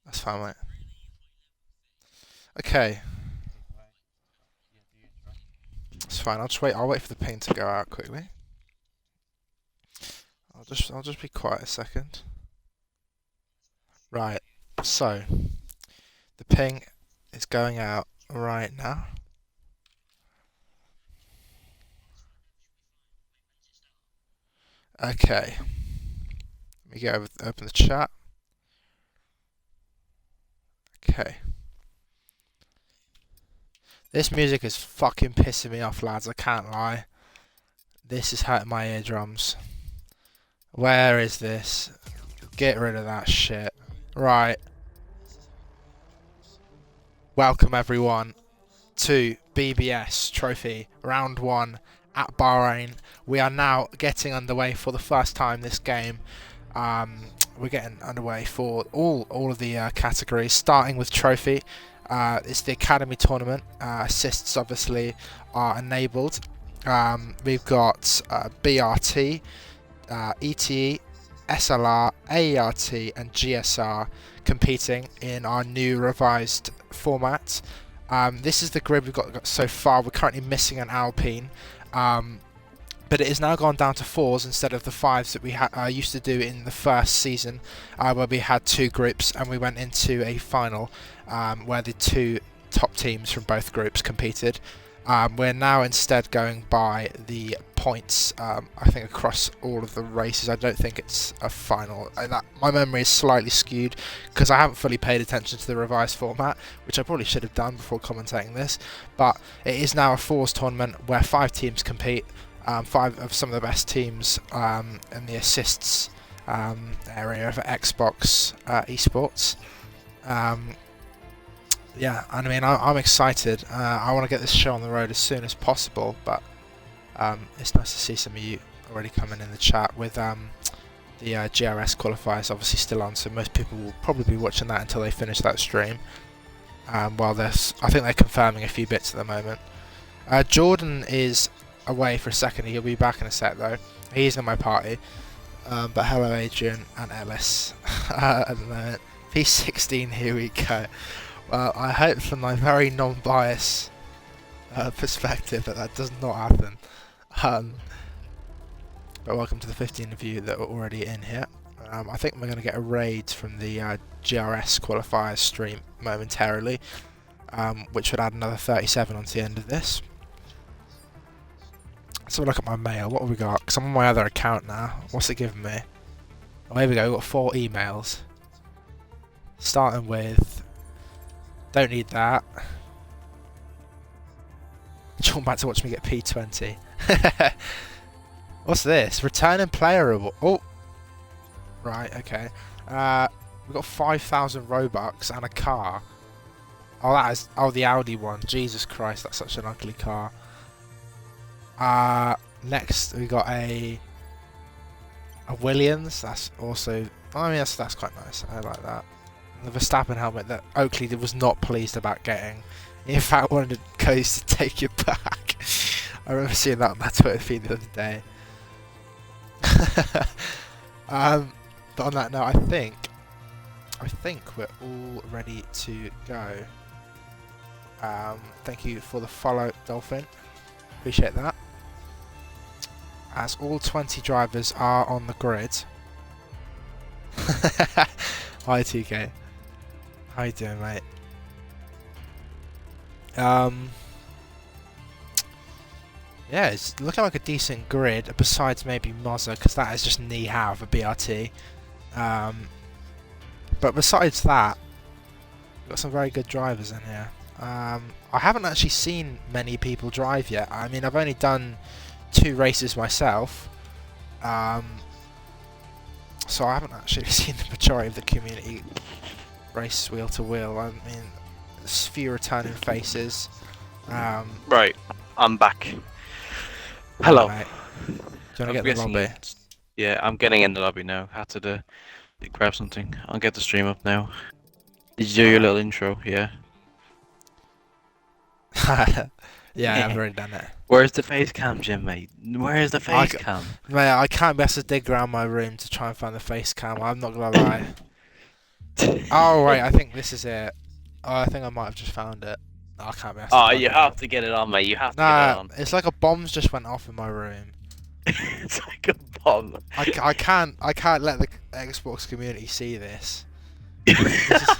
That's fine, mate. Okay, it's fine. I'll just wait. I'll wait for the ping to go out quickly. I'll just be quiet a second. Right. So the ping is going out right now. Okay. Let me open the chat. Okay. This music is fucking pissing me off, lads. I can't lie. This is hurting my eardrums. Where is this? Get rid of that shit. Right. Welcome everyone to BBS Trophy Round 1 at Bahrain. We are now getting underway for the first time this game. We're getting underway for all of the categories, starting with Trophy. It's the Academy Tournament. Assists obviously are enabled. We've got BRT, ETE, SLR, AERT and GSR competing in our new revised format. This is the grid we've got so far. We're currently missing an Alpine, but it has now gone down to 4s instead of the 5s that we used to do in the first season, where we had 2 groups and we went into a final where the 2 top teams from both groups competed. We're now instead going by the points, I think, across all of the races. I don't think it's a final. My memory is slightly skewed because I haven't fully paid attention to the revised format, which I probably should have done before commentating this. But it is now a 4s tournament where 5 teams compete, 5 of some of the best teams in the assists area of Xbox esports. Yeah, and I mean, I'm excited. I want to get this show on the road as soon as possible, but it's nice to see some of you already coming in the chat with the GRS qualifiers obviously still on, so most people will probably be watching that until they finish that stream. While I think they're confirming a few bits at the moment. Jordan is away for a second. He'll be back in a sec though. He's in my party. But hello Adrian and Ellis at the moment. P16, here we go. Well, I hope from my very non-biased perspective that does not happen. But welcome to the 15 of you that are already in here. I think we're going to get a raid from the GRS qualifiers stream momentarily, which would add another 37 onto the end of this. Let's have a look at my mail. What have we got? Because I'm on my other account now. What's it giving me? Oh, here we go. We've got 4 emails. Starting with... Don't need that. John back to watch me get P20. What's this? Returning player reward. Oh! Right, okay. We've got 5,000 Robux and a car. Oh, that is... Oh, the Audi one. Jesus Christ, that's such an ugly car. Next, we got a Williams. That's also... I mean, that's quite nice. I like that. The Verstappen helmet that Oakley was not pleased about getting. In fact, wanted Coase to take it back. I remember seeing that on my Twitter feed the other day. But on that note, I think we're all ready to go. Thank you for the follow, Dolphin. Appreciate that. As all 20 drivers are on the grid. Hi TK. How you doing, mate? Yeah, it's looking like a decent grid, besides maybe Mozza, because that is just knee-how for BRT. But besides that, we've got some very good drivers in here. I haven't actually seen many people drive yet. I mean, I've only done 2 races myself. So I haven't actually seen the majority of the community race wheel to wheel. I mean, there's few returning faces. Right, I'm back. Hello. Mate. Do you want to get in the lobby? Yeah, I'm getting in the lobby now. Had to grab something. I'll get the stream up now. Did you do your little intro? Yeah. Yeah, I've already done it. Where's the face cam, Jim, mate? Where's the face cam? Mate, I can't be asked to dig around my room to try and find the face cam. I'm not gonna lie. Oh wait, I think this is it. Oh, I think I might have just found it. Oh, I can't be asked to Oh, plug you it in. have to get it on, mate. You have to get it Nah, on. it's like a bomb's just went off in my room. It's like a bomb. I can't let the Xbox community see this. This is.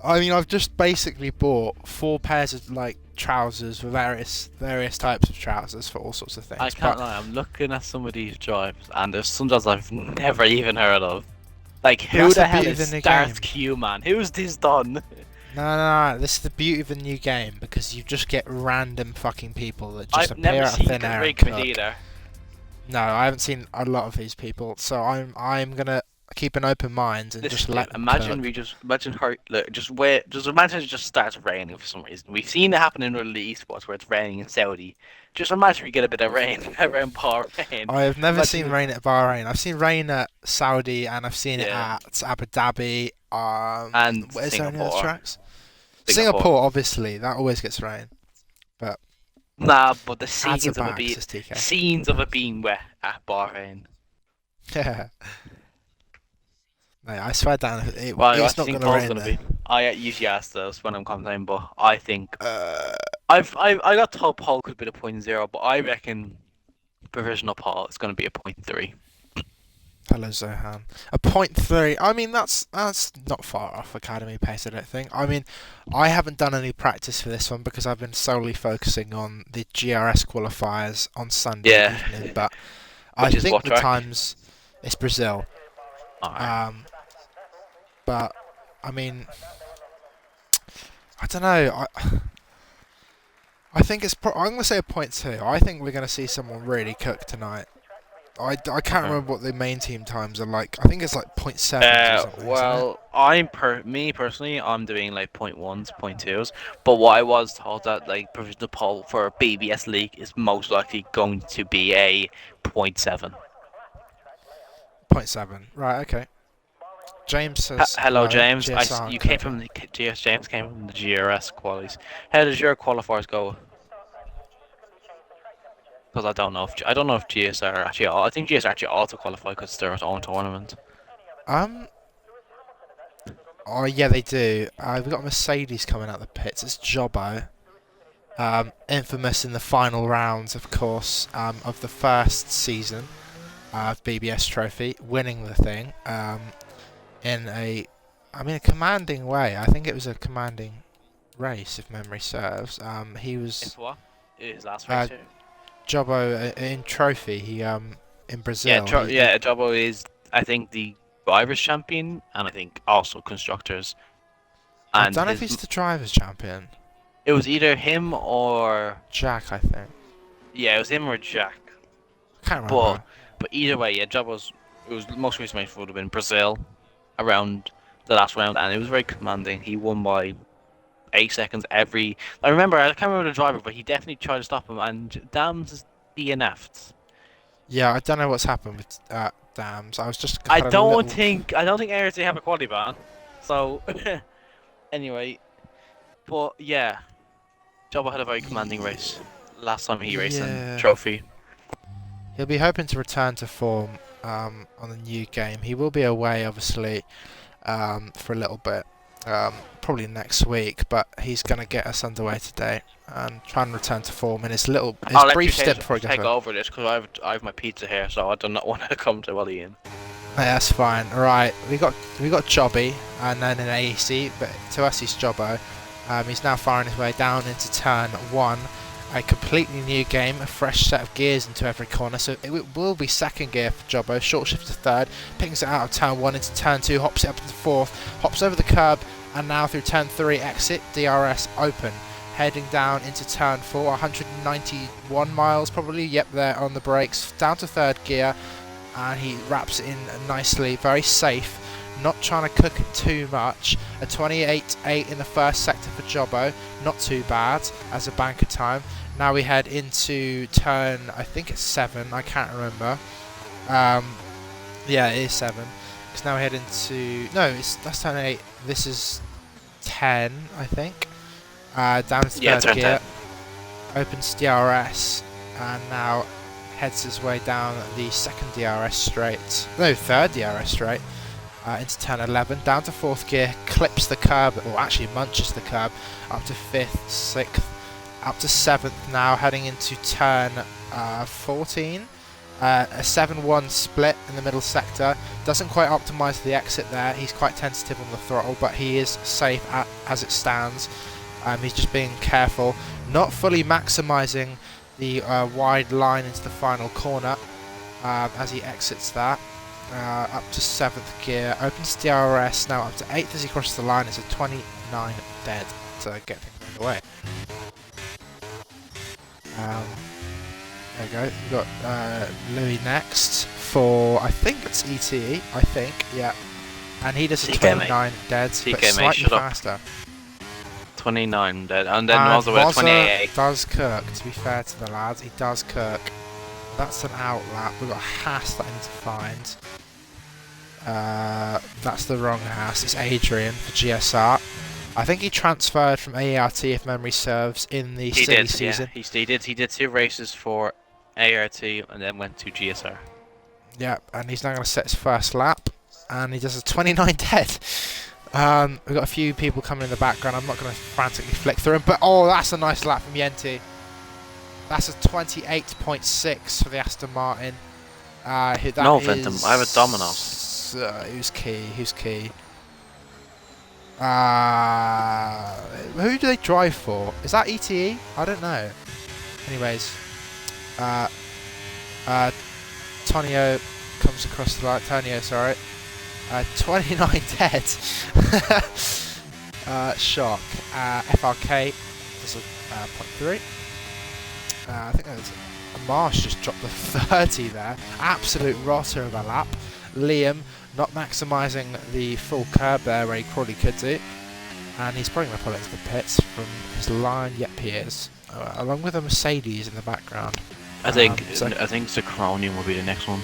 I mean, I've just basically bought 4 pairs of like trousers for various types of trousers for all sorts of I things. can't But lie. I'm looking at some of these drives, and there's some drives I've never even heard of. Like, but who that's the the hell beauty of is the new game. Stars Q, man? Who's this done? No. This is the beauty of the new game because you just get random fucking people that just I've appear never out of seen thin the air and Rickman cook. either. No, I haven't seen a lot of these people, so I'm gonna keep an open mind and just Listen, dude, let them imagine cook. imagine her, look, just wait, just imagine it just starts raining for some reason. We've seen it happen in other esports where it's raining in Saudi. Just imagine we get a bit of rain around Bahrain. I have never Imagine seen it, rain at Bahrain. I've seen rain at Saudi and I've seen it yeah, at Abu Dhabi. and Is there any other Singapore, tracks? Singapore, obviously, that always gets rain. But Nah, but the add to scenes of it back, being says TK. scenes of it being wet at Bahrain. Yeah. Mate, I swear down, Well, what it's do you not think going to Paul's rain gonna be? there. I usually ask those when I'm commentating, but I think Uh, I got told Paul could be the point zero, but I reckon provisional Paul is gonna be a point three. Hello, Zohan. A point 3. I mean, that's not far off academy pace, I don't think. I mean, I haven't done any practice for this one because I've been solely focusing on the GRS qualifiers on Sunday Yeah, evening. But I which is think what the track? times it's Brazil. Alright. Um, but I mean, I don't know. I think I'm gonna say a point 2. I think we're gonna see someone really cook tonight. I can't Okay. remember what the main team times are like. I think it's like point 7s or something, isn't it? Well, me personally, I'm doing like point ones, point twos. But what I was told that like provisional poll for BBS League is most likely going to be a point seven. Point 7. Right, okay. James says Hello, hello. James. GSR You aren't came from cooking. the GS. James came from the GRS qualies. How does your qualifiers go? Because I don't know if GS are actually. I think GS are actually auto qualify because they're its own tournament. Um. Oh yeah, they do. We've got Mercedes coming out the pits. It's Jobbo. Infamous in the final rounds, of course, of the first season of BBS Trophy, winning the thing in a commanding way. I think it was a commanding race, if memory serves. He was Into what? His last race uh, here. Jobbo in Trophy. He in Brazil. He Jabo is I think the drivers champion and I think also constructors. I And don't know if his he's the drivers' champion. it was either him or Jack, I think. yeah, it was him or Jack. Can't But remember. but either way, yeah, Jabo's it was most recent race would have been Brazil around the last round, and it was very commanding. He won by 8 seconds every. I remember I can't remember the driver, but he definitely tried to stop him, and Dams DNF'd. Yeah, I don't know what's happened with Dams. I was just I had a don't little. think I don't think ARC have a quality ban. So anyway, but yeah, Jabba had a very commanding race last time he raced in Yeah. trophy. He'll be hoping to return to form on the new game. He will be away, obviously, for a little bit. Probably next week, but he's going to get us underway today and try and return to form in his I'll let brief you stint before he goes take away. over this because I have my pizza here, so I do not want to come to Willie in. Hey, that's fine. All right, we got Jobby and then an AEC, but to us he's Jobbo. He's now firing his way down into turn 1. A completely new game, a fresh set of gears into every corner, so it will be second gear for Jobbo. Short shift to third, picks it out of turn 1 into turn 2, hops it up into 4th, hops over the curb, and now through turn 3 exit, DRS open. Heading down into turn 4, 191 miles probably, yep, there on the brakes, down to third gear, and he wraps it in nicely, very safe. Not trying to cook it too much. A 28.8 in the first sector for Jobbo, not too bad as a banker time. Now we head into turn, I think it's 7, I can't remember. Yeah, it is 7. Because now we head into, no, that's turn 8. This is 10, I think. Down to Yeah, third turn gear. 10. Opens DRS, and now heads his way down the second DRS straight. No, third DRS straight. into turn 11, down to 4th gear, clips the curb, or actually munches the curb, up to 5th, 6th, up to 7th now, heading into turn 14. A 7-1 split in the middle sector. Doesn't quite optimise the exit there. He's quite tentative on the throttle, but he is safe as it stands. He's just being careful, not fully maximising the wide line into the final corner as he exits that. Up to 7th gear, opens DRS, now up to 8th as he crosses the line. It's a 29 dead to get things away. There we go, we've got Louis next for, I think it's ETE, I think, yeah. And he does a 29 dead, but slightly faster. 29 dead, and then Mozza with a 28. Does cook, to be fair to the lads, he does cook. That's an out lap. We've got a Haas that I need to find. That's the wrong Haas, it's Adrian for GSR. I think he transferred from ART, if memory serves, in the silly season. Yeah, he did 2 races for ART and then went to GSR. Yeah, and he's now going to set his first lap, and he does a 29 dead. We've got a few people coming in the background. I'm not going to frantically flick through them, but oh, that's a nice lap from Yenti. That's a 28.6 for the Aston Martin. No, Ventum, I have a Domino's. Who's key? Who do they drive for? Is that ETE? I don't know. Anyways, Tonio comes across the line. Tonio, sorry. 29 dead. Shock. FRK does a 0.3. I think there's a Marsh just dropped the 30 there. Absolute rotter of a lap. Liam not maximising the full curb there where he probably could do. And he's probably going to pull it into the pits from his line. Yep, he is. Along with a Mercedes in the background. I think Zachronium will be the next one.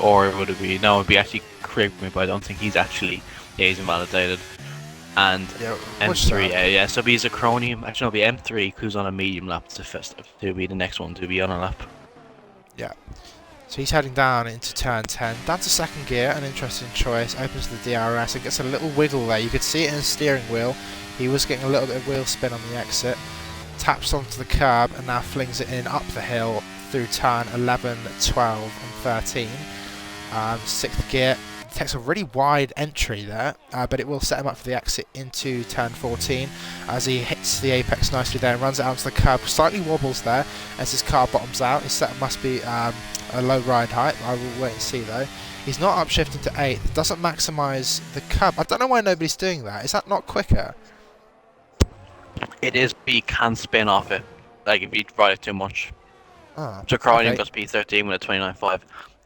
Or would it be? No, it would be actually Krigman, but I don't think he's actually... Yeah, he's invalidated. And yeah, M3, yeah, so it'll be Zachronium. Actually, it'll be M3, who's on a medium lap to be the next one to be on a lap. Yeah. So he's heading down into turn 10. Down to 2nd gear, an interesting choice. Opens the DRS and gets a little wiggle there. You could see it in his steering wheel. He was getting a little bit of wheel spin on the exit. Taps onto the curb and now flings it in up the hill through turn 11, 12 and 13. 6th gear. Takes a really wide entry there, but it will set him up for the exit into turn 14 as he hits the apex nicely there and runs it out to the curb. Slightly wobbles there as his car bottoms out. His setup must be a low ride height. I will wait and see though. He's not upshifting to 8th. Doesn't maximise the curb. I don't know why nobody's doing that. Is that not quicker? It is, but you can spin off it. Like if you ride it too much. Oh, so Croydon got P13 with a 29.5.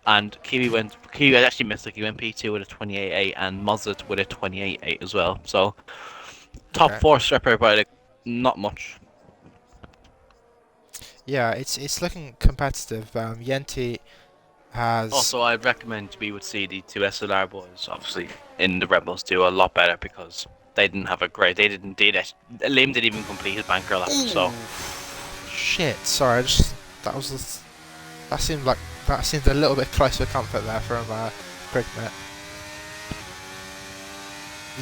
And Kiwi actually missed it. He went P2 with a 28.8 and Mazda with a 28.8 as well. So top 4 stripper, but like, not much. Yeah, it's looking competitive. Yenti has... Also, I'd recommend we would see the 2 SLR boys, obviously, in the Rebels do a lot better because they didn't have a great... Liam didn't even complete his banker lap, so... Shit, sorry, that seemed a little bit close for comfort there from Krigman.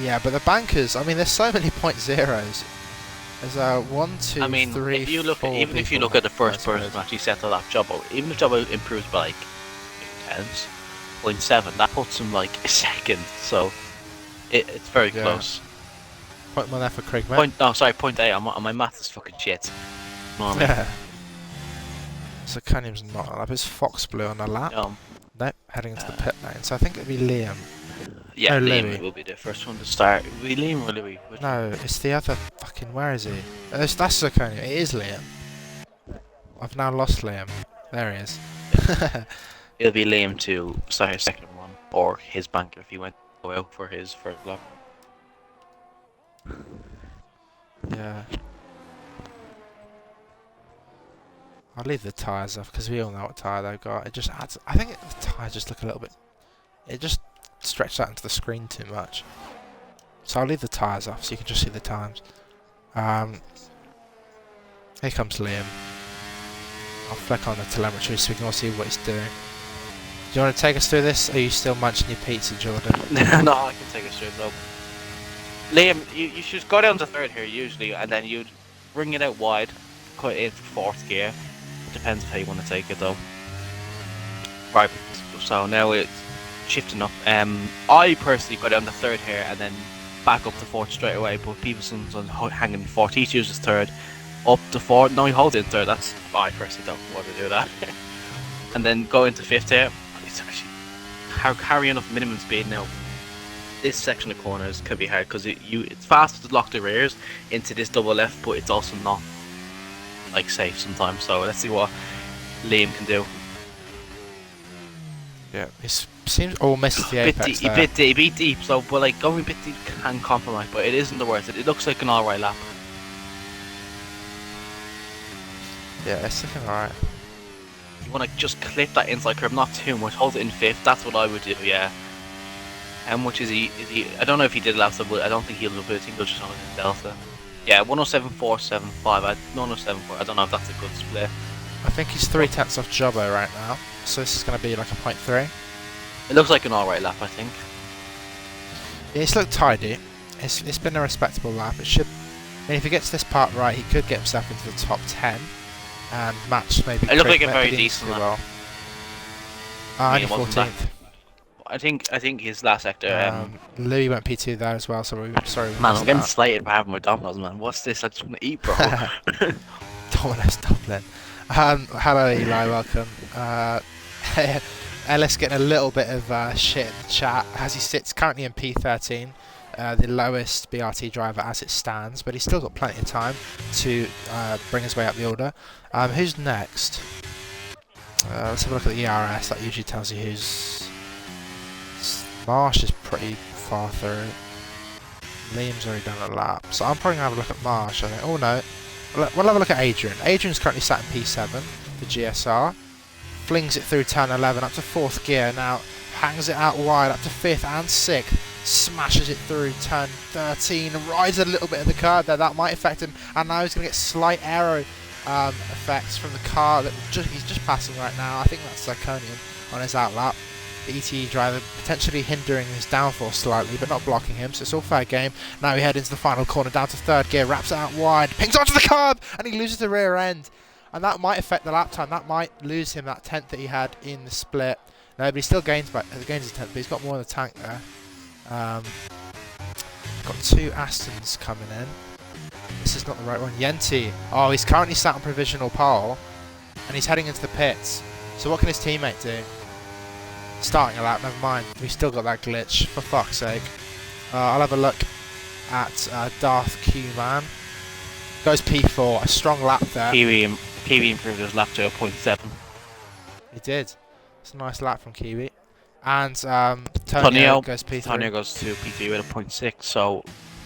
Yeah, but the bankers, I mean, there's so many point zeros. There's 1, 2, I mean, 3, if you look 4 if you look at the first person who actually set the lap Jobbo, even if Jobbo improves by like 0.7, that puts him like a second. So it's very close. Point 1 there for Krigman. 0.8. My math is fucking shit. Normally. Yeah. So Cunningham's not on a lap. Is Fox Blue on a lap? Nope, heading into the pit lane. So I think it'll be Liam. Yeah, Liam will be the first one to start. It will be Liam or Louis? No, it's the other fucking... Where is he? That's Cunningham. It is Liam. I've now lost Liam. There he is. It'll be Liam to start his second one, or his banker if he went out for his first lap. Yeah. I'll leave the tyres off because we all know what tyre they've got. It just adds... I think the tyres just look a little bit... It just stretched out into the screen too much. So I'll leave the tyres off so you can just see the times. Here comes Liam. I'll flick on the telemetry so we can all see what he's doing. you want to take us through this? Or are you still munching your pizza, Jordan? No, I can take it straight though. Liam, you should go down to third here usually, and then you'd bring it out wide, cut it in fourth gear. Depends on how you want to take it though. Right, so now it's shifting up. I personally go down to third here and then back up to fourth straight away, but Peterson's on hanging fourth. He chooses third, up to fourth. No, he holds it in third. That's I personally don't want to do that. And then go into fifth here. It's actually carrying enough minimum speed now. This section of corners can be hard because it's fast to lock the rears into this double left, but it's also not like safe sometimes. So let's see what Liam can do. Yeah, it seems misses the apex a bit deep. So, but like going a bit deep can compromise, but it isn't the worst. It looks like an alright lap. Yeah, it's looking alright. You want to just clip that inside curve, not too much. Hold it in fifth. That's what I would do. Yeah. How much is he? I don't know if he did last time, but I don't think he'll do it. I think he'll just hold it in delta. Yeah, 107.475. 107.4. I don't know if that's a good split. I think he's 3/10 off Jobbo right now, so this is going to be like a 0.3. It looks like an alright lap, I think. Yeah, it's looked tidy. It's been a respectable lap. It should. I mean, if he gets this part right, he could get himself into the top 10 and match maybe. It looked like a very decent lap. Only 14th. I think his last sector. Louis went P2 there as well, so we're sorry. Man, I'm getting slated for having my Domino's, man. What's this? I just want to eat, bro. Domino's Dublin. Hello, Eli. Welcome. Ellis getting a little bit of shit in the chat as he sits currently in P13, the lowest BRT driver as it stands, but he's still got plenty of time to bring his way up the order. Who's next? Let's have a look at the ERS. That usually tells you who's. Marsh is pretty far through. Liam's already done a lap, so I'm probably going to have a look at Marsh, I think. Oh no, we'll have a look at Adrian. Adrian's currently sat in P7, the GSR. Flings it through turn 11 up to 4th gear now, hangs it out wide up to 5th and 6th. Smashes it through turn 13, rides a little bit of the curve there, that might affect him, and now he's going to get slight aero effects from the car that he's just passing right now. I think that's Zirconium on his outlap. The ETE driver potentially hindering his downforce slightly, but not blocking him, so it's all fair game. Now we head into the final corner, down to 3rd gear, wraps it out wide, pings onto the curb, and he loses the rear end. And that might affect the lap time, that might lose him that 10th that he had in the split. No, but he still gains his 10th, but he's got more in the tank there. Got 2 Astons coming in. This is not the right one. Yenti. Oh, he's currently sat on provisional pole, and he's heading into the pits. So what can his teammate do? Starting a lap, never mind. We've still got that glitch, for fuck's sake. I'll have a look at Darth Q-Man. Goes P4, a strong lap there. Kiwi improved his lap to a 0.7. He did. It's a nice lap from Kiwi. And Tonio goes P3. Tonio goes to P3 with a 0.6, so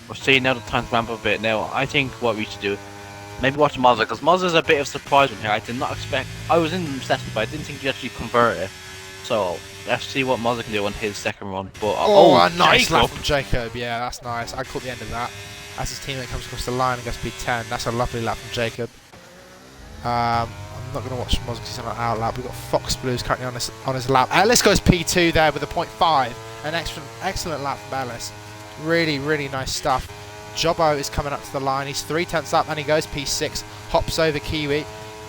we're seeing now the times ramp up a bit. Now, I think what we should do, maybe watch Mazda, because Mazda's a bit of a surprise one here. I did not expect, I was in the session, but I didn't think he'd actually convert it. So, let's see what Mazda can do on his second run. But a nice lap from Jacob. Yeah, that's nice. I caught the end of that. As his teammate comes across the line and goes P10. That's a lovely lap from Jacob. I'm not going to watch Mazda because he's on an out lap. We've got Fox Blues currently on his lap. Ellis goes P2 there with a 0.5. An excellent lap from Ellis. Really, really nice stuff. Jobbo is coming up to the line. He's 3/10 up and he goes P6. Hops over Kiwi.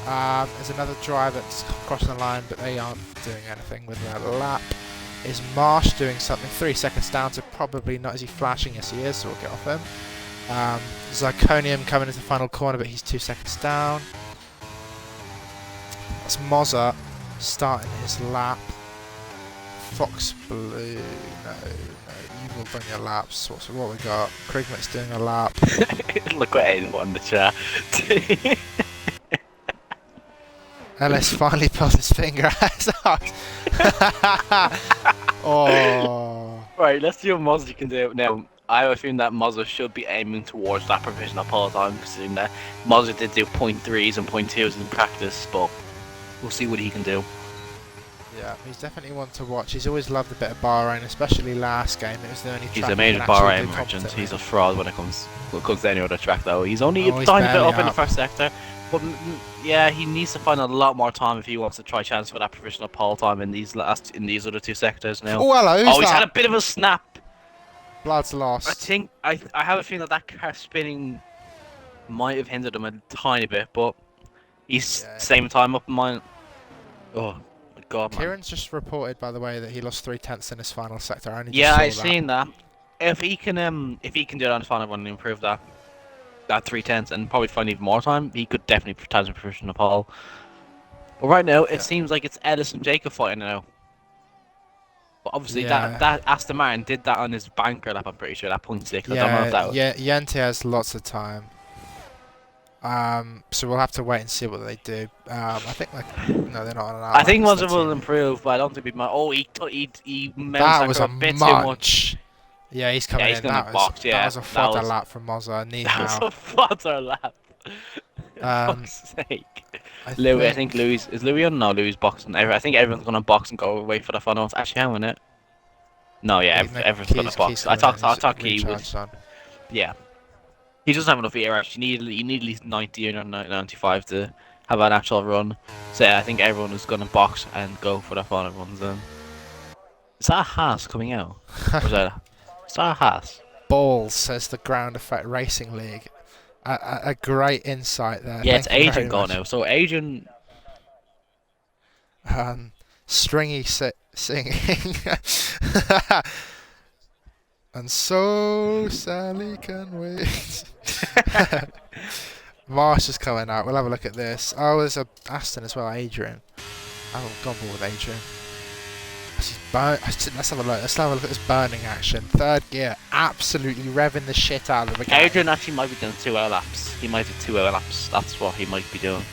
There's another driver that's crossing the line, but they aren't doing anything with their lap. Is Marsh doing something? 3 seconds down to probably not. Is he flashing? Yes, he is, so we'll get off him. Zirconium coming into the final corner, but he's 2 seconds down. That's Mozza starting his lap. Fox Blue, no, you will bring your laps. So what we got? Krigmit's doing a lap. Look what anyone in the chat. Ellis finally pulls his finger out his ass. Oh. Right, let's see what Mazda can do. Now, I assume that Mazda should be aiming towards that provisional pole time, considering that Mazda did do 0.3s and 0.2s in practice, but we'll see what he can do. Yeah, he's definitely one to watch. He's always loved a bit of Bahrain, especially last game. It was the only track. He's a major Bahrain merchant. He's a fraud when it comes to any other track, though. He's only a tiny bit up in the first sector, But yeah, he needs to find a lot more time if he wants to try chance for that provisional pole time in these other two sectors now. Oh, hello, who's Oh, he's had a that? bit of a snap. Blood's I lost. think I have a feeling that that car spinning might have hindered him a tiny bit, but he's Yeah. same time up in mine. Oh my god, man. Kieran's just reported, by the way, that he lost 3/10 in his final sector. I only just Yeah, I saw that. seen that. If he can do it on his final one and improve that 3/10 and probably find even more time, he could definitely time some provisional pole. But right now, it Yeah. seems like it's Ellis and Jacob fighting now. But obviously, that Yeah. Aston Martin did that on his banker lap. I'm pretty sure that .6. I don't know if Yeah, that was. yeah, Yente has lots of time. So we'll have to wait and see what they do. I think like no, they're not on an hour I lap. think It's Monza will 13. improve, but I don't think he might. Oh, he mounts That that was curve a a bit too much. munch. Yeah, he's Yeah, coming he's in. gonna box. That Yeah, was a that fodder was lap from Mozza. Ni that was hao. a fodder lap. Um, Fuck's sake. I Louis, I think think Louis is Louis on? No, Louis boxing. I think everyone's gonna box and go away for the finals. Actually, hang on it. No, yeah, everyone's gonna Keys box. I coming in. He's thought he would. recharged on. Yeah, he doesn't have enough air. Actually, you need at least 90 or 95 to have an actual run. So yeah, I think everyone is gonna box and go for the final runs. Then is that a Haas coming out? Or is that a Haas? Balls, says the Ground Effect Racing League. A great insight there. Yeah, it's Thank you very Adrian gone much. now. So Adrian, Stringy singing. And so Sally can wait. Marsh is coming out. We'll have a look at this. Oh, there's a Aston as well, Adrian. I haven't gone ball with Adrian. Let's have a look. Let's have a look at this burning action. Third gear, absolutely revving the shit out of the game. Adrian actually might be doing 2 hour laps. He might do 2 hour laps. That's what he might be doing.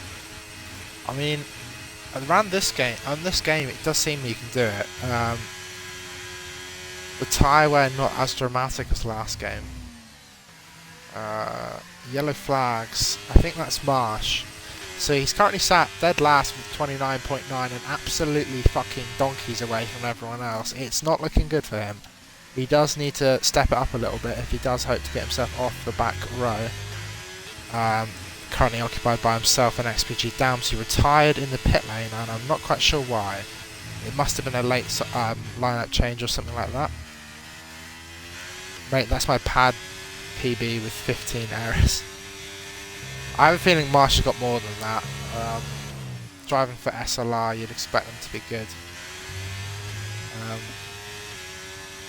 I mean, around this game, it does seem you can do it. The tyre wear not as dramatic as last game. Yellow flags. I think that's Marsh. So he's currently sat dead last with 29.9 and absolutely fucking donkeys away from everyone else. It's not looking good for him. He does need to step it up a little bit if he does hope to get himself off the back row. Currently occupied by himself and XPG Dams, who retired in the pit lane, and I'm not quite sure why. It must have been a late lineup change or something like that. Mate, that's my pad PB with 15 errors. I have a feeling Marsh has got more than that. Driving for SLR, you'd expect them to be good.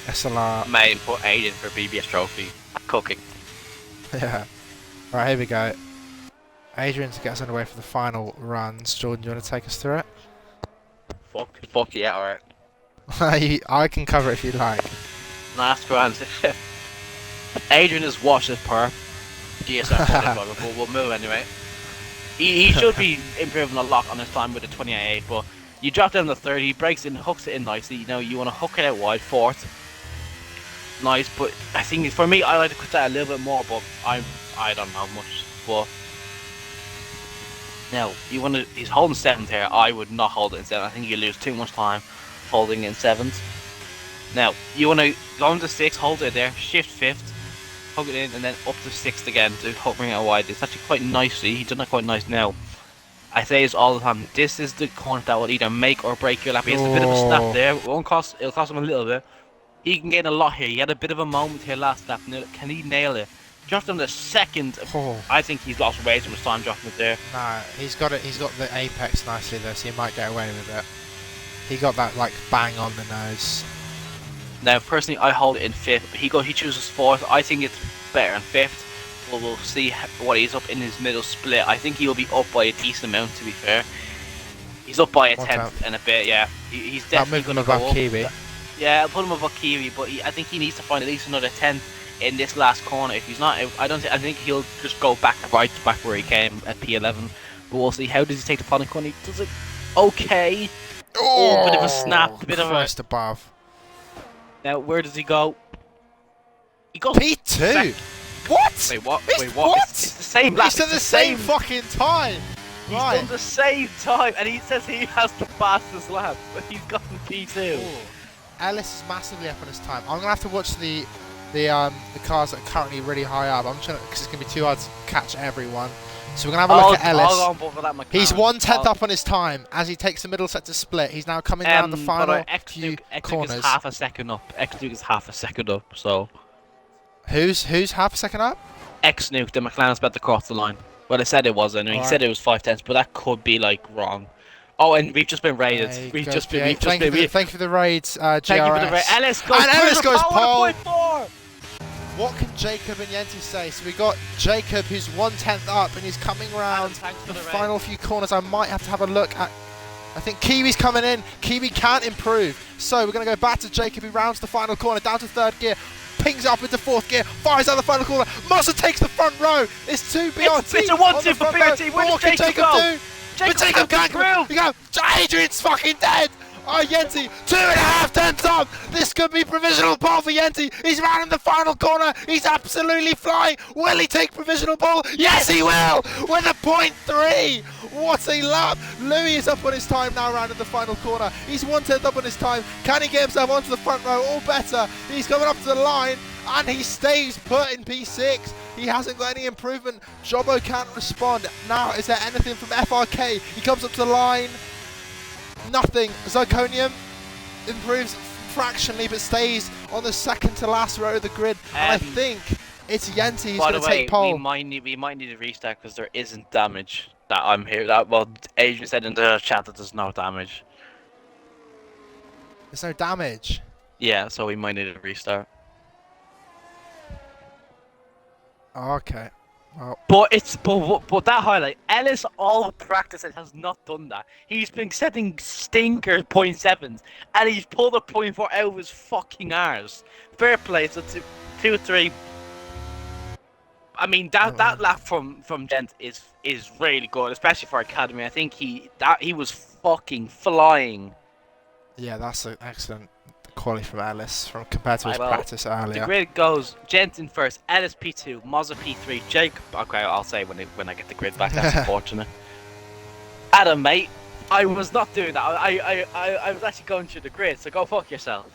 SLR. May put Aiden for BBS trophy. Cooking. Yeah. Right, here we go. Adrian to get us underway for the final runs. Jordan, do you want to take us through it? Fuck yeah, alright. I can cover it if you like. Last grand. Adrian is washed as per. GSR but we'll move anyway. He should be improving a lot on his time with the 28.8, but you drop down to 30, he breaks in, hooks it in nicely. You know, you want to hook it out wide, fourth. Nice, but I think for me, I like to cut that a little bit more, but I don't know much. But now, he's holding 7th here. I would not hold it in 7th. I think you lose too much time holding in 7th. Now, you want to go into 6th, hold it there, shift 5th. Hook it in and then up to 6th again to bring it out wide. It's actually quite nicely. He's done that quite nice now. I say this all the time. This is the corner that will either make or break your lap. He has a bit of a snap there. It'll cost him a little bit. He can get a lot here. He had a bit of a moment here last lap. Can he nail it? Dropped him the 2nd. I think he's lost way too much time dropping it there. Nah, he's got it. He's got the apex nicely though, so he might get away with it. He got that like bang on the nose. Now, personally, I hold it in 5th. He chooses 4th. I think it's better in 5th. But we'll see what he's up in his middle split. I think he'll be up by a decent amount, to be fair. He's up by a 10th and a bit, yeah. He's definitely going to go up. Kiwi. Yeah, I'll put him above Kiwi, but I think he needs to find at least another 10th in this last corner. If he's not, I think he'll just go back where he came at P11. But we'll see. How does he take the final corner? He does it okay. Oh, bit of a snap, bit of a above. Now, where does he go? He goes P2. What? Wait, what? Wait, what? It's the same lap. It's at the same fucking time. He's done the same time, and he says he has the fastest lap, but he's gotten P2. Ooh. Ellis is massively up on his time. I'm gonna have to watch the cars that are currently really high up. I'm trying because it's gonna be too hard to catch everyone. So we're going to have a look at I'll Ellis. go on board for that McLaren. He's 1/10 up on his time as he takes the middle sector split. He's now coming down the final few corners. Is half a second up. X-Nuke is half a second up, so... Who's half a second up? X-Nuke, the McLaren's about to cross the line. Well, it said it was, anyway. He said it was 5/10, but that could be, like, wrong. Oh, and we've just been raided. Thank you for the raids, GRS. Thank you for the raid. Ellis goes pole. 0.4! What can Jacob and Yenti say? So we got Jacob, who's 1/10 up, and he's coming round the final few corners. I might have to have a look at... I think Kiwi's coming in. Kiwi can't improve. So we're going to go back to Jacob, who rounds the final corner, down to third gear. Pings up into fourth gear, fires out the final corner. Mazda takes the front row. It's 2 BRT. It's a 1-2 for BRT. What can Jacob do? Jacob can't go. You go. Adrian's fucking dead. Oh, Yenti, 2.5 tenths up. This could be provisional pole for Yenti. He's rounding the final corner. He's absolutely flying. Will he take provisional pole? Yes, he will. With a 0.3. What a lap. Louis is up on his time now, rounding the final corner. He's 1/10 up on his time. Can he get himself onto the front row? All better. He's coming up to the line, and he stays put in P6. He hasn't got any improvement. Jobbo can't respond. Now, is there anything from FRK? He comes up to the line. Nothing. Zirconium improves fractionally, but stays on the second to last row of the grid. And I think it's Yenti who's going to take pole. We might need to restart because there isn't damage that I'm here. Well, Adrian said in the chat that there's no damage. There's no damage? Yeah, so we might need to restart. Oh, okay. Well. But that highlight, Ellis all practice has not done that. He's been setting stinker 0.7s and he's pulled a 0.4 out of his fucking arse. Fair play, so 2-3. I mean that lap from Gent is really good, especially for Academy. I think he was fucking flying. Yeah, that's an excellent quality from Ellis compared to his practice earlier. The grid goes Gent in first, Ellis P2, Mazza P3, Jacob. Okay, I'll say when I get the grid back. That's unfortunate. Adam, mate, I was not doing that. I was actually going through the grid, so go fuck yourself.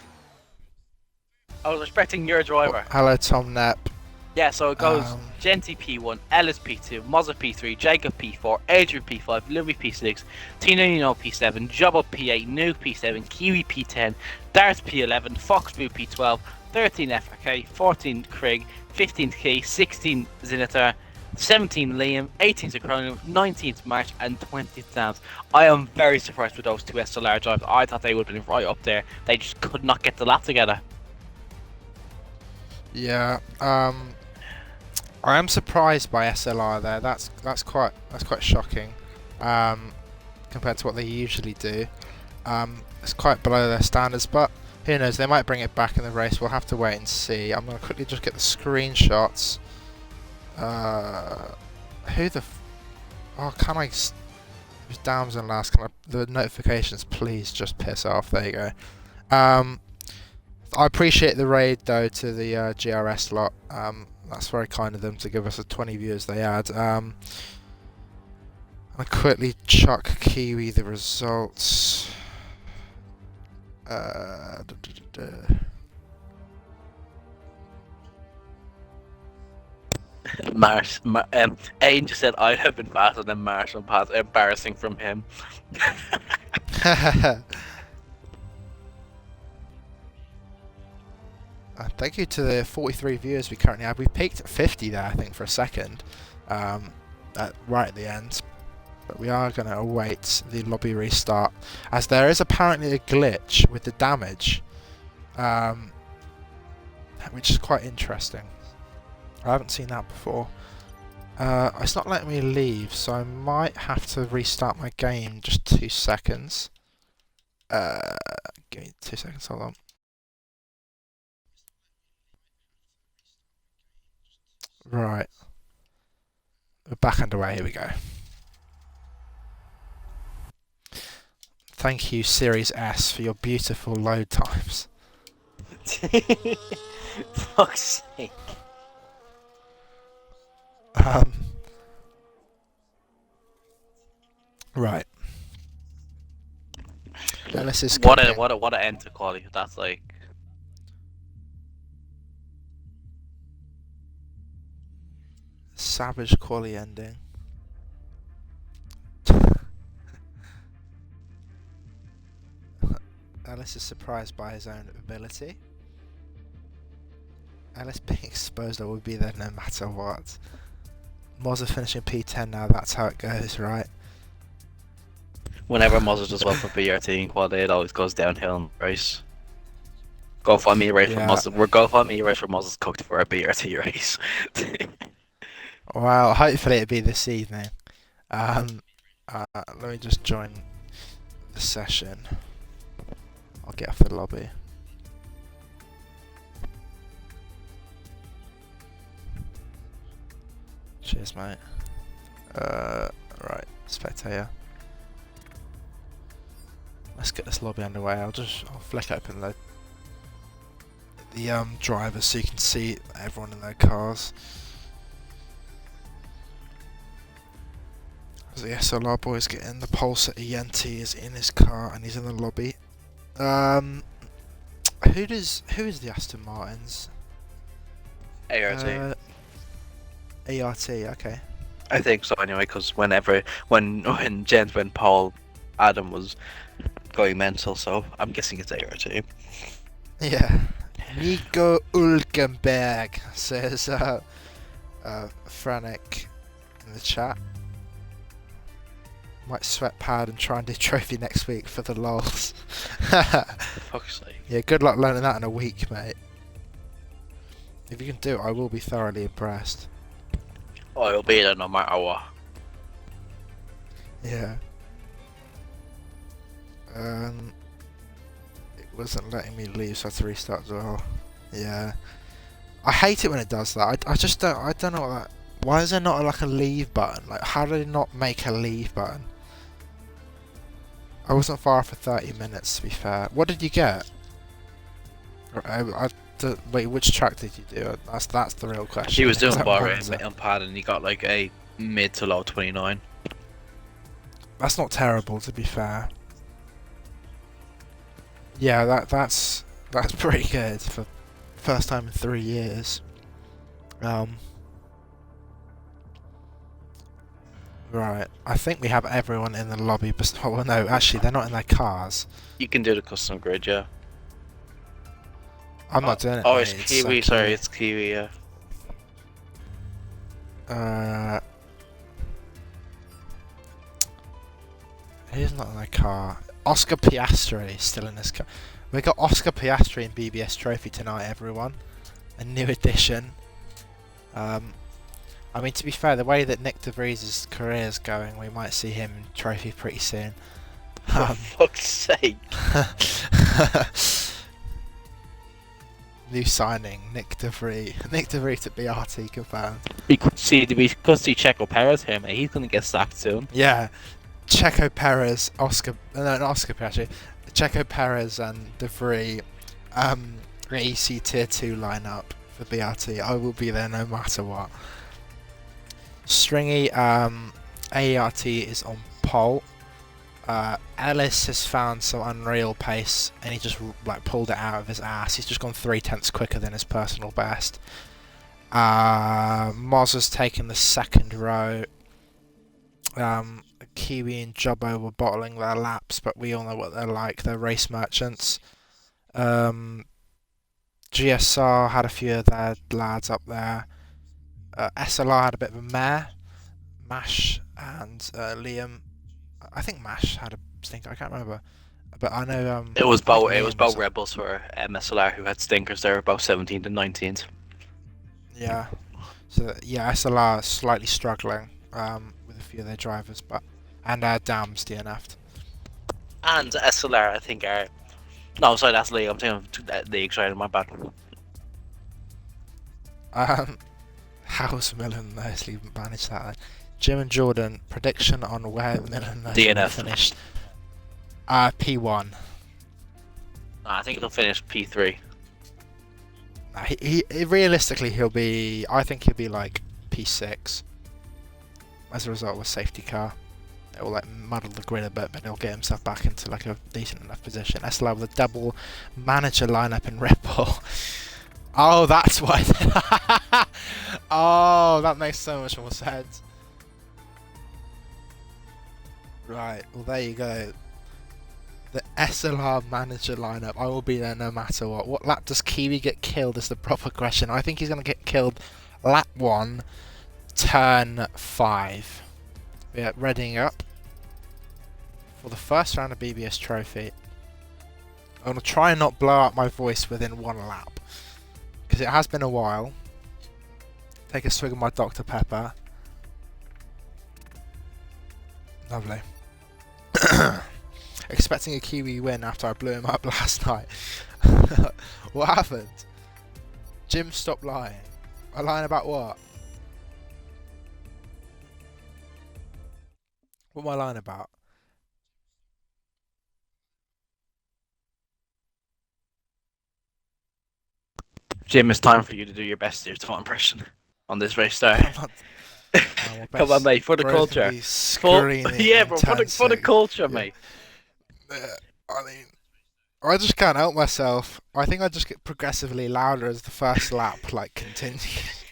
I was respecting your driver. Hello, Tom Knapp. Yeah, so it goes Genty P1, Ellis P2, Mazza P3, Jacob P4, Adrian P5, Louis P6, Tino P7, Jobbo P8, Nuke P7, Kiwi P10, Dart P11, Foxboo P12, 13 FRK, 14 Craig, 15 Key, 16 Zinitar, 17 Liam, 18 Zicronium, 19th March, and 20th Dams. I am very surprised with those two SLR drives. I thought they would have been right up there. They just could not get the lap together. Yeah, I am surprised by SLR there. That's quite shocking compared to what they usually do. It's quite below their standards, but who knows? They might bring it back in the race. We'll have to wait and see. I'm gonna quickly just get the screenshots. Who the? Oh, can I? It was Damson last. Can I? The notifications, please just piss off. There you go. I appreciate the raid though to the GRS lot. That's very kind of them to give us the 20 viewers they had. I quickly chuck Kiwi the results. Aiden just said I'd have been faster than Marsh on pass. Embarrassing from him. Thank you to the 43 viewers we currently have. We peaked at 50 there, I think, for a second, right at the end. But we are going to await the lobby restart, as there is apparently a glitch with the damage, which is quite interesting. I haven't seen that before. It's not letting me leave, so I might have to restart my game. Just 2 seconds. Give me 2 seconds, hold on. Right. We're back underway, here we go. Thank you, Series S, for your beautiful load times. Fuck's sake. Right. Ellis is what a end to quality. That's like savage quality ending. Ellis is surprised by his own ability. Ellis being exposed, I will be there no matter what. Moz is finishing P10 now, that's how it goes, right? Whenever Mozart does well for BRT in quality, it always goes downhill in the race. Go find me a race for Mozart. We're go find me a race for Mozart's cooked for a BRT race. Well, hopefully it'll be this evening. Let me just join the session. I'll get off the lobby. Cheers, mate. Right, spectator. Let's get this lobby underway. I'll flick open the drivers so you can see everyone in their cars. As the SLR boys get in, the Pulsar Yenti is in his car and he's in the lobby. Who is the Aston Martins? ART. ART, okay. I think so anyway, because when Paul Adam was going mental, so I'm guessing it's ART. Yeah. Nico Ulkenberg says Franek in the chat. Might sweat pad and try and do trophy next week for the lols. For fuck's sake. Yeah, good luck learning that in a week, mate. If you can do it, I will be thoroughly impressed. Oh, it'll be there no matter what. Yeah. It wasn't letting me leave, so I had to restart as well. Yeah. I hate it when it does that. I just don't. I don't know what that. Why is there not like a leave button? Like, how did it not make a leave button? I wasn't far for 30 minutes, to be fair. What did you get? Wait, which track did you do? That's the real question. He was doing Bahrain on pad and he got like a mid to low 29. That's not terrible, to be fair. Yeah, that's pretty good for first time in 3 years. Right, I think we have everyone in the lobby, but oh, well, no, actually they're not in their cars. You can do the custom grid, yeah. I'm not doing it. Oh, mate. it's Kiwi. Sorry, it's Kiwi. Yeah. He's not in their car. Oscar Piastri is still in this car. We got Oscar Piastri in BBS Trophy tonight, everyone. A new addition. I mean, to be fair, the way that Nick De Vries' career is going, we might see him in Trophy pretty soon. For fuck's sake. New signing, Nick De Vries. Nick De Vries at BRT confirmed. We could see Checo Perez here, mate. He's gonna get sacked soon. Yeah, Checo Perez, not Oscar Piastri. Checo Perez and De Vries, EC Tier 2 lineup for BRT. I will be there no matter what. Stringy, AERT is on pole. Ellis has found some unreal pace and he just like pulled it out of his ass. He's just gone 3/10 quicker than his personal best. Moz has taken the second row. Kiwi and Jobbo were bottling their laps, but we all know what they're like. They're race merchants. GSR had a few of their lads up there. SLR had a bit of a mare. Mash and Liam. I think Mash had a stinker. I can't remember, but I know. It was both Red Bulls for MSLR who had stinkers there, about 17th and 19th. Yeah. So yeah, SLR is slightly struggling with a few of their drivers, and Dam's DNF'd. And SLR, I think are. No, sorry, that's League. I'm thinking of League. Sorry, my bad. How's Millen nicely managed that then? Jim and Jordan, prediction on where Millen DNF finished. P1. I think he'll finish P3. He realistically I think he'll be like P6 as a result of a safety car. It will like muddle the grid a bit, but he'll get himself back into like a decent enough position. SLR with a double manager lineup in Red Bull. Oh, that's why. Oh, that makes so much more sense. Right, well there you go. The SLR manager lineup. I will be there no matter what. What lap does Kiwi get killed is the proper question. I think he's going to get killed lap 1, turn 5. We're readying up for the first round of BBS Trophy. I'm going to try and not blow out my voice within 1 lap, because it has been a while. Take a swig of my Dr. Pepper. Lovely. Expecting a Kiwi win after I blew him up last night. What happened? Jim, stop lying. I lying about what? What am I lying about? Jim, it's time for you to do your best Steer Tour impression on this race start. Come on, mate, for the culture. Yeah, bro, for the culture, mate. I mean, I just can't help myself. I think I just get progressively louder as the first lap continues.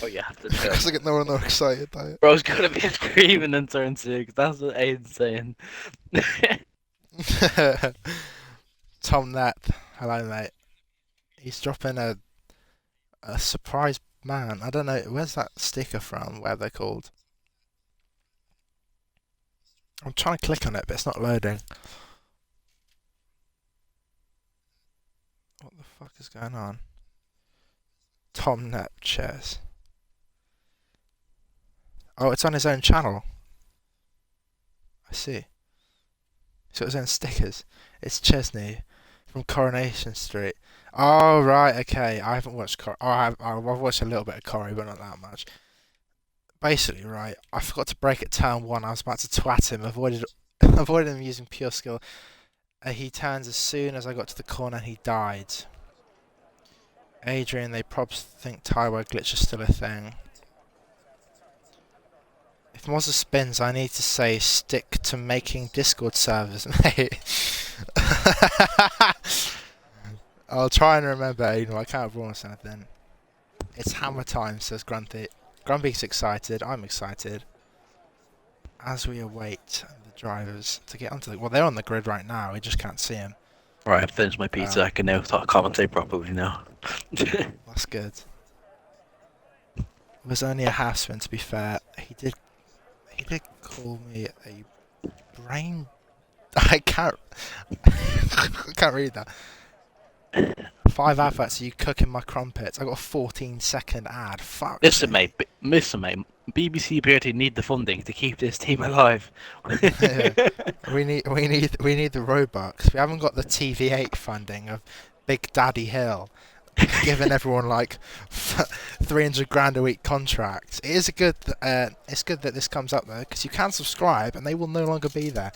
Oh, you have to chill. I get more and more excited by it. Bro's gonna be screaming in turn 6. That's what Aiden's saying. Tom Nep, hello mate. He's dropping a surprise man. I don't know, where's that sticker from? Where they're called? I'm trying to click on it, but it's not loading. What the fuck is going on? Tom Nep chairs. Oh, it's on his own channel. I see. So it's on stickers. It's Chesney from Coronation Street. Oh right, okay. I haven't watched I've watched a little bit of Corrie, but not that much. Basically, right, I forgot to brake at turn 1. I was about to twat him. Avoided him using pure skill. He turns as soon as I got to the corner. He died. Adrian, they probs think tire glitch is still a thing. If Mozza spins, I need to say stick to making Discord servers, mate. I'll try and remember, Aiden. I can't promise anything. It's hammer time, says Grumpy. Grumpy's excited. I'm excited. As we await the drivers to get onto the... Well, they're on the grid right now. We just can't see them. Right, I've finished my pizza. I can now commentate properly now. That's good. It was only a half spin, to be fair. He did call me a brain... I can't read that. 5 adverts, you cooking my crumpets. I got a 14-second ad. Fuck. Listen, mate. BBC Beauty need the funding to keep this team alive. Yeah. We need the Robux. We haven't got the TV8 funding of Big Daddy Hill, giving everyone like 300 grand a week contracts. It is good. It's good that this comes up though, because you can subscribe and they will no longer be there.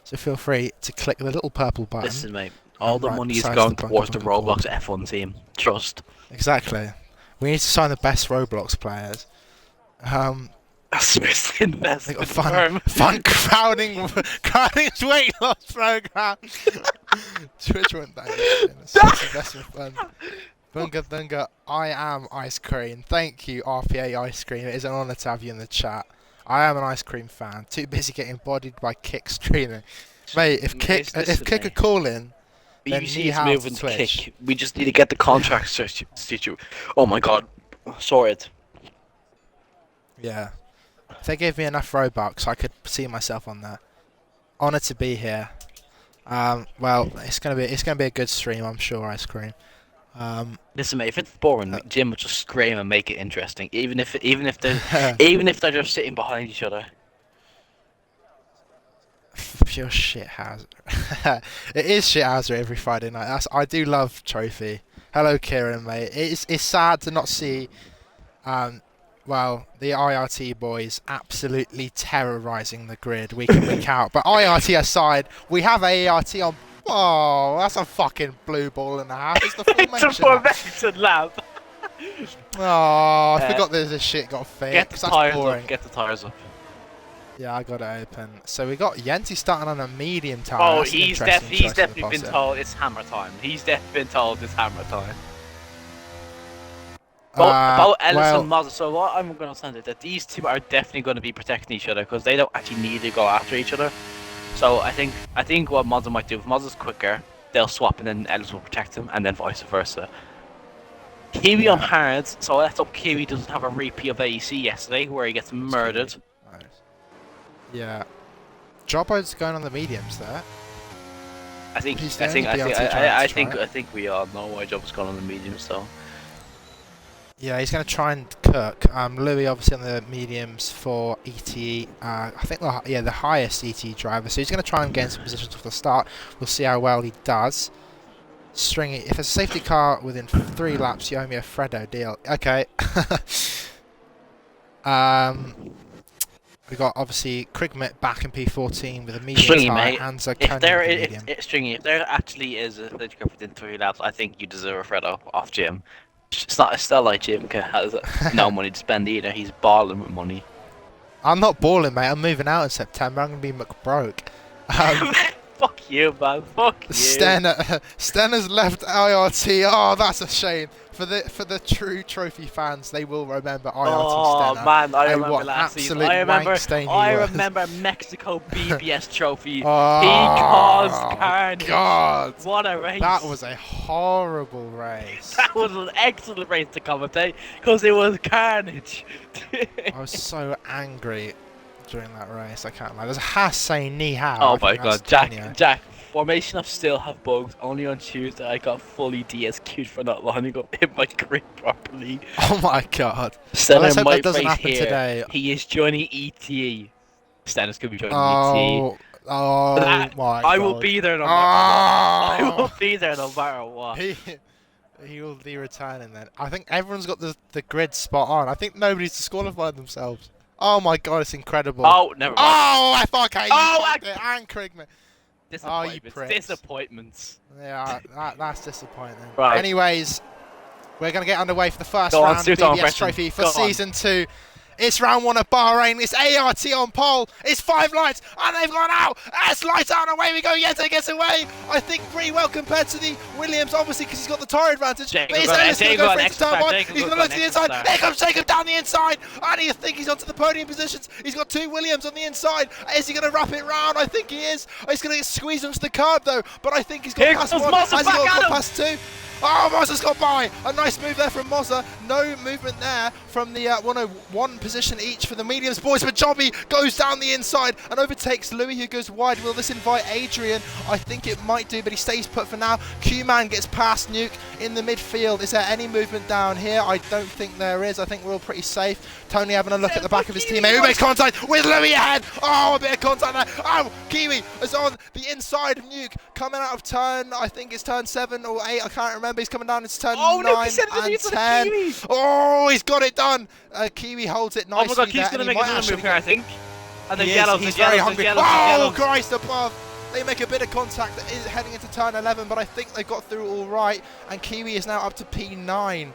So feel free to click the little purple button. Listen, mate. All the money is going towards the Roblox F1 team. Trust. Exactly. We need to sign the best Roblox players. That's the investment fun crowding weight loss program. Twitch went down. Investment fund. Bunga, I am ice cream. Thank you, RPA Ice Cream. It is an honour to have you in the chat. I am an ice cream fan. Too busy getting bodied by Kick streaming. Mate, if Kick are calling, then BBC is moving to Kick. We just need to get the contract situation. Oh my god. Sorry. Yeah. If they gave me enough Robux, I could see myself on there. Honoured to be here. Well, it's gonna be a good stream, I'm sure. Ice cream. Listen, mate. If it's boring, Jim will just scream and make it interesting. Even if they're just sitting behind each other. Pure shithouser. It is shithouser every Friday night. I do love Trophy. Hello, Kieran, mate. It's sad to not see. Well, the IRT boys absolutely terrorising the grid week in, week out. But IRT aside, we have ART on. Oh, that's a fucking blue ball and a half. It's the formation lap. Oh, I forgot this shit got fixed. Get the tires up. Get the tires up. Yeah, I got it open. So we got Yenty starting on a medium tire. Oh, he's definitely been told it's hammer time. He's definitely been told it's hammer time. About Ellis and Mazda, so what I'm going to say is that these two are definitely going to be protecting each other because they don't actually need to go after each other. So I think what Monza might do, if Monza's quicker, they'll swap and then Ellis will protect him, and then vice versa. Kiwi on Yeah. hards, so let's hope Kiwi doesn't have a repeat of AEC yesterday where he gets murdered. Nice. Yeah. Jobbo's going on the mediums there. I think He's I the think only I think BRT driver I to think try it. I think we all know why Job was going on the medium. So Yeah, he's going to try and cook. Louis obviously on the mediums for ETE. I think the highest ETE driver. So he's going to try and gain some positions off the start. We'll see how well he does. Stringy. If it's a safety car within 3 laps, you owe me a Freddo deal. Okay. We got obviously Krigmit back in P14 with a medium Stringy, tyre mate. and Zoconi If with there a if, medium. if Stringy, if there actually is a safety car within 3 laps, I think you deserve a Freddo off Jim. It's not like Jim has no money to spend either. He's balling with money. I'm not balling, mate. I'm moving out in September. I'm going to be McBroke. Fuck you, man. Fuck you. Stenner's left IRT. Oh, that's a shame. For the true trophy fans, they will remember IRT Oh Stenner. man, I And remember what last season. absolute I remember wank-stain he I was. remember Mexico BBS trophy. Oh, He caused carnage. God. What a race. That was a horrible race. That was an excellent race to commentate because it was carnage. I was so angry during that race. I can't lie. There's a Haas saying ni hao. Oh I my think that's god, Tonio. Jack, formation of still have bugs. Only on Tuesday I got fully DSQ'd for not lining up in my grid properly. Oh my god. Stenner let's hope that might doesn't race happen here. today. He is joining ETE. Stenner's gonna be joining ETE. Oh my god. I will be there no matter what. I Oh. will be there no matter what. He will be returning then. I think everyone's got the grid spot on. I think nobody's disqualified themselves. Oh my god, it's incredible. Oh, never mind. Oh, FRK. Oh, and Krigman. Disappointments. pricks. Disappointments. Yeah, that's disappointing. Right. Anyways, we're going to get underway for the first Go on, round do of it on, BBS Preston. Trophy for Go on. Season 2. It's round 1 of Bahrain. It's ART on pole. It's 5 lights, and they've gone out. That's lights out, and away we go. Yete gets away. I think pretty well compared to the Williams, obviously, because he's got the tyre advantage. Jacob But it's got- Ellis going to Jacob go got for an it to turn extra 1. start. He's going to Jacob look got to the an extra inside. start. Here comes Jacob down the inside, and I think he's onto the podium positions. He's got 2 Williams on the inside. Is he going to wrap it round? I think he is. He's going to squeeze onto the curb, though, but I think he's got Here past comes 1. Mazda Has he back got at him. past 2? Oh, Mozza's got by. A nice move there from Mozza. No movement there from the 101 position each for the mediums boys. But Jobby goes down the inside and overtakes Louis, who goes wide. Will this invite Adrian? I think it might do, but he stays put for now. Q-Man gets past Nuke in the midfield. Is there any movement down here? I don't think there is. I think we're all pretty safe. Tony having a look at the back of his teammate, who makes contact with Louis ahead. Oh, a bit of contact there. Oh, Kiwi is on the inside of Nuke, coming out of turn, I think it's turn 7 or 8, I can't remember. He's coming down into turn 9 and 10. Oh, he's got it done. Kiwi holds it Oh nicely my god, he's there, gonna and he make might another actually move here, I think. And then He is, yellows, he's the yellows, very the hungry. yellows, the Oh, yellows. Christ above. They make a bit of contact that is heading into turn 11, but I think they got through all right, and Kiwi is now up to P9.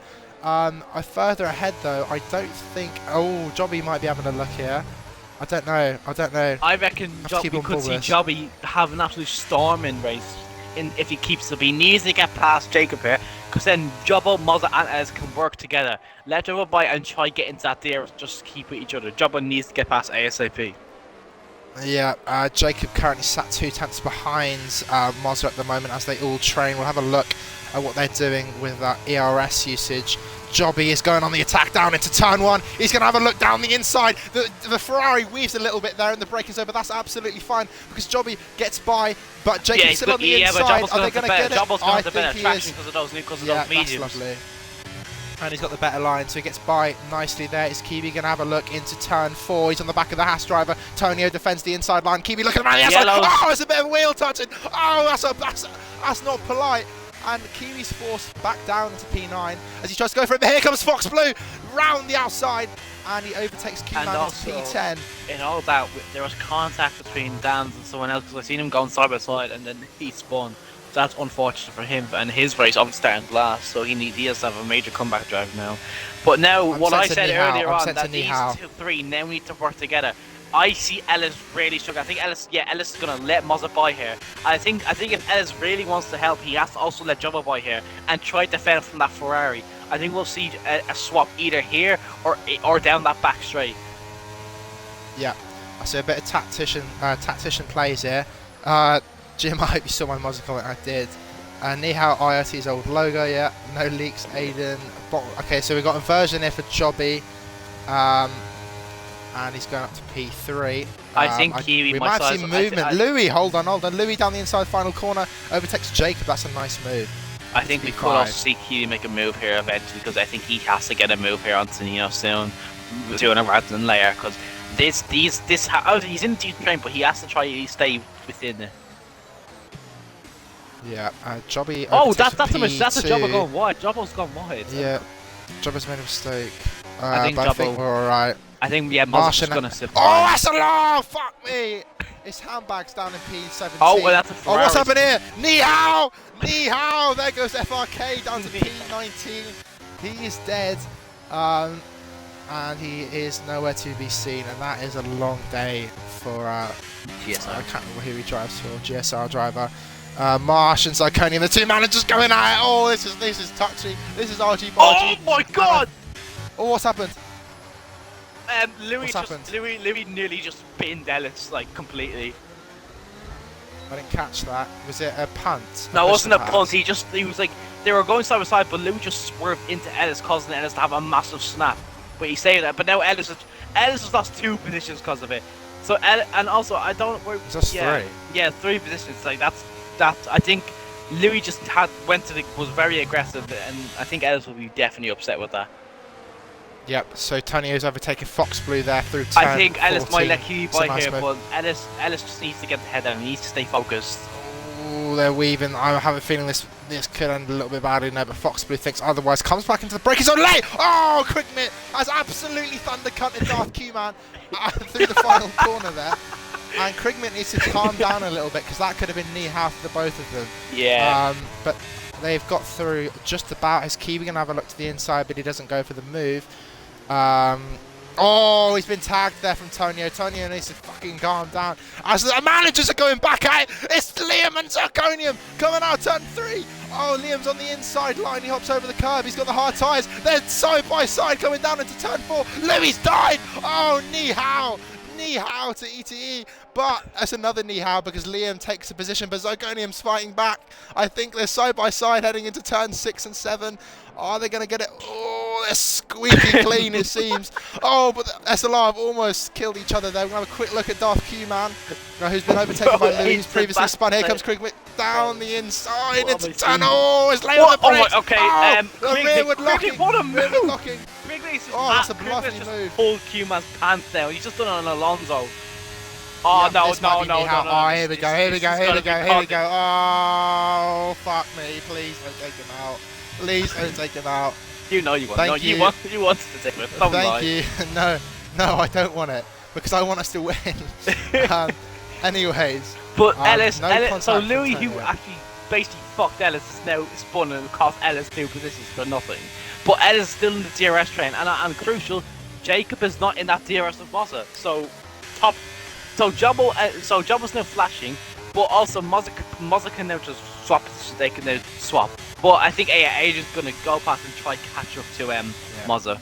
Further ahead though, I don't think. Oh, Jobby might be having a look here. I don't know. I reckon Have to keep we on could see progress. Jobby have an absolute storm in race. If he keeps up, he needs to get past Jacob here, because then Jobbo, Mozza, and Ez can work together. Let Jobbo by and try get into that there, just keep with each other. Jobbo needs to get past ASAP. Yeah, Jacob currently sat 2 tenths behind Mozza at the moment as they all train. We'll have a look at what they're doing with that ERS usage. Jobby is going on the attack down into turn 1. He's going to have a look down the inside. The Ferrari weaves a little bit there and the brake is over. That's absolutely fine because Jobby gets by, but Jacob's still on the inside. But Are they going to get it? Jobbo's going to I have the better think he traction is. because of those Yeah, mediums. that's lovely. And he's got the better line, so he gets by nicely there. Is Kiwi going to have a look into turn 4? He's on the back of the Haas driver. Tonio defends the inside line. Kiwi looking around the outside. Yellows. Oh, it's a bit of wheel touching. Oh, that's not polite. And Kiwi's forced back down into P9 as he tries to go for it. But here comes Fox Blue round the outside, and he overtakes Q-Man into also, P10. In all that, there was contact between Dan's and someone else because I seen him going side by side and then he spun. That's unfortunate for him, and his race obviously starting last, so he has to have a major comeback drive now. But now, what I said earlier on, that these 2-3 now need to work together. I see Ellis really struggling. I think Ellis is gonna let Mozza by here. I think if Ellis really wants to help, he has to also let Jumbo by here and try to defend from that Ferrari. I think we'll see a swap either here or down that back straight. Yeah. I see a bit of tactician plays here. Jim, I hope you saw my Mozza comment. I did. Nihao IoT's old logo, yeah. No leaks, Aiden. Okay, so we've got inversion here for Jobby. And he's going up to P3. I think Kiwi we might have seen movement. Louis, hold on. Louis down the inside final corner. Overtakes Jacob. That's a nice move. I think we could also see Kiwi make a move here eventually, because I think he has to get a move here onto Nino soon, sooner rather than later. Because he's in the deep train, but he has to try to stay within it. Yeah, Jobby. Oh, that's a Jobber going wide. Jobber's gone wide. Yeah, Jobber's made a mistake. I think we're alright. I think Marsh's gonna sit. Oh, that's a law! Fuck me! His handbag's down in P17. Oh, well, that's a Ferrari. Oh, what's happened here? Nihao! Nihao! There goes FRK down to P19. He is dead. And he is nowhere to be seen. And that is a long day for GSR. I can't remember who he drives for. GSR driver. Marsh and Zirconium, the two managers going at it. Oh, this is touchy. This is RG. Oh my god! Oh, what's happened? Louis nearly just pinned Ellis like completely. I didn't catch that. Was it a punt? No, it wasn't a punt. He was like, they were going side by side, but Louis just swerved into Ellis, causing Ellis to have a massive snap. But he saved that. But now Ellis has lost 2 positions because of it. So and also I don't. Just 3. Yeah, 3 positions. Like that's. I think Louis just was very aggressive, and I think Ellis will be definitely upset with that. Yep, so Tonio's overtaken Fox Blue there through 10. I think Ellis 14. might let Kiwi by nice here, move. but Ellis just needs to get the head down. He needs to stay focused. Oh, they're weaving. I have a feeling this could end a little bit badly now, but Fox Blue thinks otherwise. Comes back into the braking zone late. Oh, Quick Mitt has absolutely thundercutted Darth Q-Man through the final corner there. And Krigman needs to calm down a little bit, because that could have been knee-half for the both of them. Yeah. But they've got through just about. His Kiwi going to have a look to the inside, but he doesn't go for the move. Oh, he's been tagged there from Tonio. Tonio needs to fucking calm down. As the managers are going back at it, it's Liam and Zirconium coming out turn 3. Oh, Liam's on the inside line. He hops over the curb. He's got the hard tyres. They're side by side coming down into turn 4. Louis died. Oh, Nihao. Nihao to ETE, but that's another Nihao because Liam takes a position, but Zirconium's fighting back. I think they're side by side heading into turn 6 and 7. Are they going to get it? Oh, they're squeaky clean, it seems. Oh, but the SLR have almost killed each other there. We're going to have a quick look at Darth Q-Man, who's been overtaken by Louis, who's previously spun. Here comes Krigwick down the inside into turn. Oh, it's late on the brakes. Okay, rearward locking. What a move! Oh, that's a bluffy move. Pulled Q-Man's pants down. He's just done it on Alonso. Oh, yeah, no. Oh, here we go. Oh, fuck me. Please don't take him out. Please don't take him out. You know you want. You want to take him out. Thank you. No, I don't want it, because I want us to win. Anyways. But Ellis, so Louis, who actually basically fucked Ellis, is now spun and cost Ellis 2 positions for nothing. But Ellis is still in the DRS train, and crucial, Jacob is not in that DRS with Mozza. So Jobbo's now flashing, but also Mozza can now just swap positions. They can now swap. But I think AIA is going to go past and try catch up to Mozza,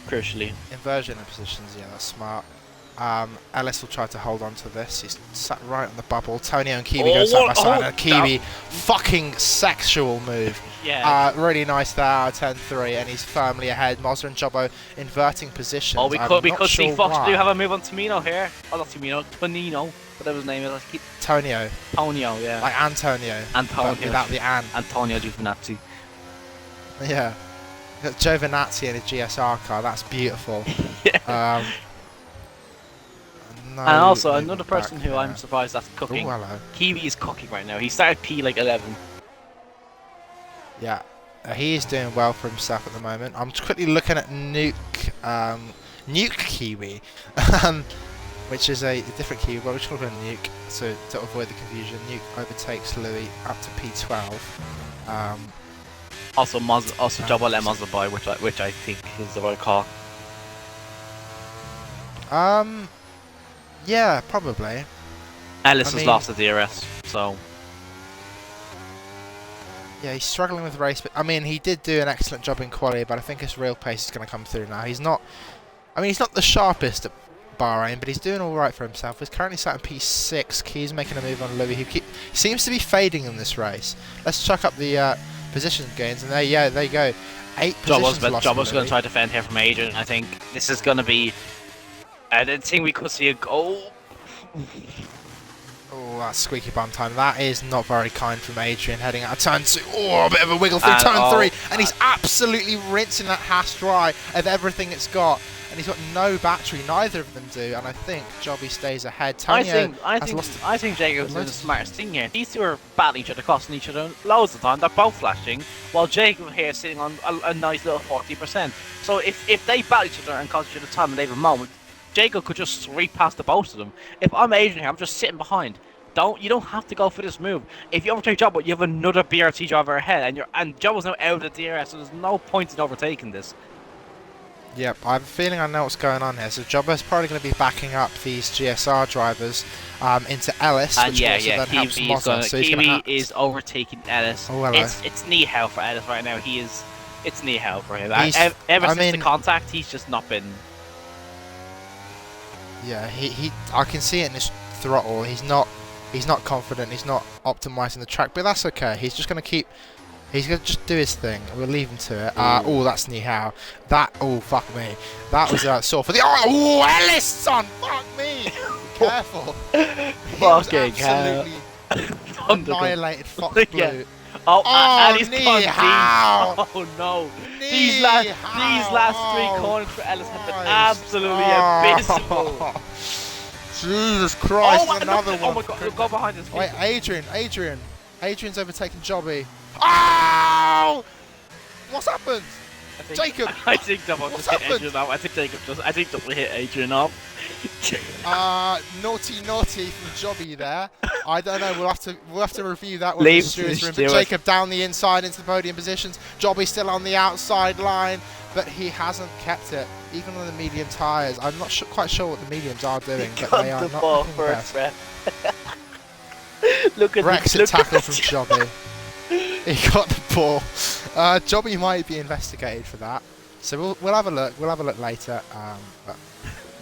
crucially. Inversion of positions, yeah, that's smart. Ellis will try to hold on to this. He's sat right on the bubble. Tonio and Kiwi go side by side, and Kiwi fucking sexual move. Yeah. Really nice there out of turn 3, and he's firmly ahead. Mozza and Jobbo inverting positions. Oh, we could see Fox do have a move on Tomino here. Oh, not Tomino, Tonino, whatever his name is. Tonio, yeah. Like Antonio. Without the An. Antonio Giovinazzi. Yeah. Giovinazzi in a GSR car. That's beautiful. Yeah. No, and also another person who I'm surprised that's cooking. Oh, hello. Kiwi is cooking right now. He started P like 11. Yeah, he is doing well for himself at the moment. I'm just quickly looking at Nuke Kiwi, which is a different Kiwi. Well, we're just calling him Nuke to avoid the confusion. Nuke overtakes Louis up to P12. Also Jobbo let Mozza by, which I think is the right call. Yeah, probably. Ellis has lost the DRS, so. Yeah, he's struggling with race, but I mean, he did do an excellent job in quali, but I think his real pace is going to come through now. He's not the sharpest at Bahrain, but he's doing all right for himself. He's currently sat in P6. Key's making a move on Louis, who seems to be fading in this race. Let's chuck up the position gains, and there you go. 8 positions lost. Jobber's going to try to defend here from Adrian. I think this is going to be. I didn't think we could see a goal. Oh, that's squeaky bum time. That is not very kind from Adrian, heading out of turn 2. Oh, a bit of a wiggle through turn 3. And he's absolutely rinsing that Haas dry of everything it's got. And he's got no battery, neither of them do. And I think Jobby stays ahead. I think Jacob's doing the smartest thing here. These two are battling each other, costing each other loads of time. They're both flashing, while Jacob here is sitting on a nice little 40%. So if they battle each other and cause each other time and they have a moment, Jacob could just sweep past the both of them. If I'm Adrian here, I'm just sitting behind. You don't have to go for this move. If you overtake Jobbo, you have another BRT driver ahead, and Jobbo's now out of the DRS, so there's no point in overtaking this. Yep, I have a feeling I know what's going on here. So Jobbo's probably going to be backing up these GSR drivers into Ellis, which also then helps Mozza. So Kiwi is overtaking Ellis. Oh, hello. It's knee hell for Ellis right now. It's knee hell for him. Ever since the contact, he's just not been. Yeah, I can see it in his throttle. He's not confident. He's not optimizing the track, but that's okay. He's just going to keep. He's going to just do his thing. We'll leave him to it. Oh, that's Nihao. Fuck me. That was sore for the. Oh, Ellis, son! Fuck me! Careful. Fucking absolutely annihilated Fox Blue. Yeah. And he's Nihao! Oh no! These last 3 corners for Ellis have been absolutely abysmal. Jesus Christ! Another one. Oh my God! Go behind this. Wait, Adrian's overtaken Jobby. Oh! What's happened? Jacob! I think Double just hit Adrian off. I think Double hit Adrian off. Naughty from Jobby there. I don't know. We'll have to review that one. But Jacob down the inside into the podium positions. Jobby still on the outside line, but he hasn't kept it even on the medium tyres. I'm not quite sure what the mediums are doing, but they are not looking the best. Look at Brexit tackle from Jobby. He got the ball. Jobby might be investigated for that, so we'll have a look. We'll have a look later.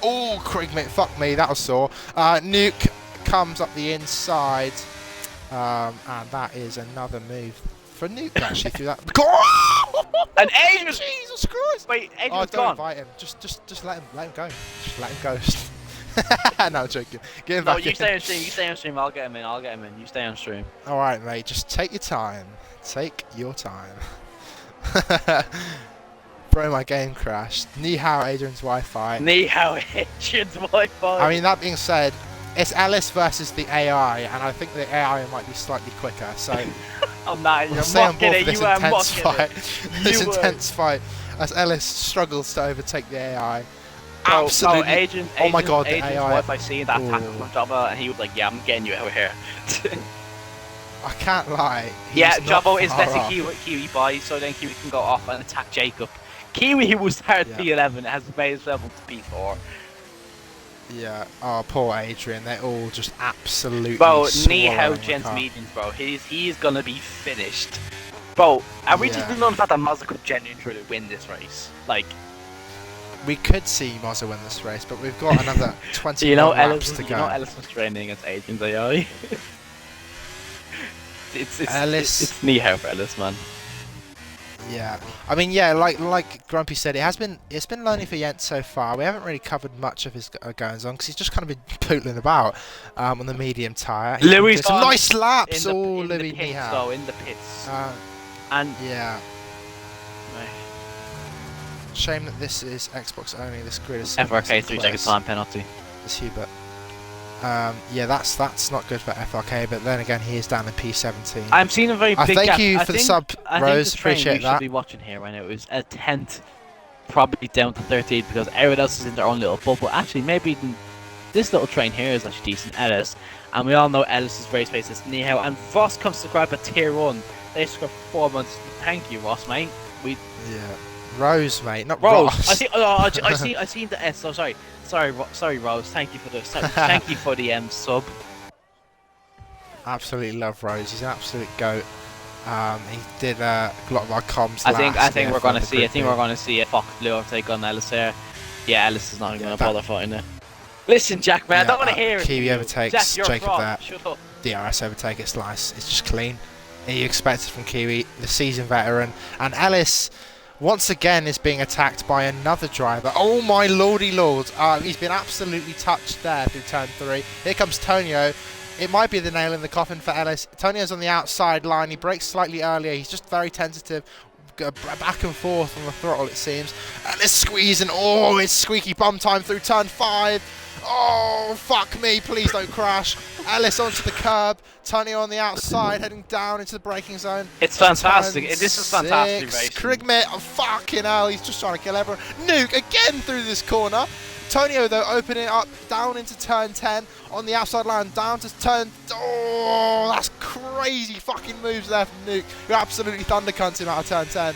Oh, Craig, mate, fuck me, that was sore. Nuke comes up the inside, and that is another move for Nuke actually through that. And Adrian! Jesus Christ! Wait, Adrian's don't gone. Invite him. Just let him go. Just let him go. No, I'm joking. Get him back you stay on stream. You stay on stream. I'll get him in. You stay on stream. All right, mate. Just take your time. Take your time. Bro, my game crashed. Nihao Adrian's Wi-Fi. Nihao Adrian's Wi-Fi. I mean, that being said, it's Ellis versus the AI, and I think the AI might be slightly quicker. So I'm not. You're mocking it. You are mocking it. This intense fight as Ellis struggles to overtake the AI. Absolutely. Adrian, oh my God, Adrian's the AI. Wi-Fi seeing that tackle from Jobbo, and he was like, "Yeah, I'm getting you out here." I can't lie. Jobbo is letting Kiwi by, so then Kiwi can go off and attack Jacob. Kiwi, who was started P11, has made himself up to P4. Yeah. Oh, poor Adrian. They're all just absolutely. Bro, Nihao Gents mediums, bro. He's gonna be finished. Bro, are we just looking on the fact that Mazda could genuinely win this race? Like. We could see Mozza win this race, but we've got another 20 laps to go. You know Ellis was training against Adrian's AI? it's Nihao for Ellis, man. Yeah, I mean, yeah, like Grumpy said, it's been lonely for Jens so far. We haven't really covered much of his goings on because he's just kind of been pootling about on the medium tyre. Louis some nice laps. In Louis the pits, Nihao. though, in the pits. And yeah. Shame that this is Xbox only. This grid is FRK 3-second time penalty. This Hubert. Yeah, that's not good for FRK. But then again, he is down in P17. I'm seeing a very big gap. Thank you for the sub, Rose. Appreciate that. Should be watching here right now. It was a 10th, probably down to 13 because everyone else is in their own little bubble. Actually, maybe this little train here is actually decent. Ellis, and we all know Ellis's race pace is Nihao. And Voss comes to grab a tier 1. They score 4 months. Thank you, Voss, mate. Yeah. Rose, mate, not Rose. Ross. I see the S. So sorry, Rose. Thank you for the sub. Absolutely love Rose. He's an absolute goat. He did a lot of our comms. I think we're gonna see. I think we're gonna see a Fox Blue overtake on Ellis here. Yeah, Ellis is not even gonna bother fighting it. Listen, Jack, man, I Yeah, don't want to hear it. Kiwi overtakes Jack, you're Jacob fraud. there. Shut up. DRS overtake, it's nice. It's just clean. You expect it from Kiwi, the seasoned veteran. And Ellis, once again, is being attacked by another driver. Oh my lordy lord. He's been absolutely touched there through turn 3. Here comes Tonio. It might be the nail in the coffin for Ellis. Tonio's on the outside line. He brakes slightly earlier. He's just very tentative. Back and forth on the throttle, it seems. Ellis squeezing. Oh, it's squeaky bum time through turn 5. Oh, fuck me. Please don't crash. Ellis onto the curb. Tonio on the outside, heading down into the braking zone. It's fantastic. This is fantastic racing. Krigmit, oh, fucking hell. He's just trying to kill everyone. Nuke again through this corner. Tonio, though, opening it up down into turn 10 on the outside line, down to turn... Oh, that's crazy fucking moves there from Nuke. You're absolutely thundercunting him out of turn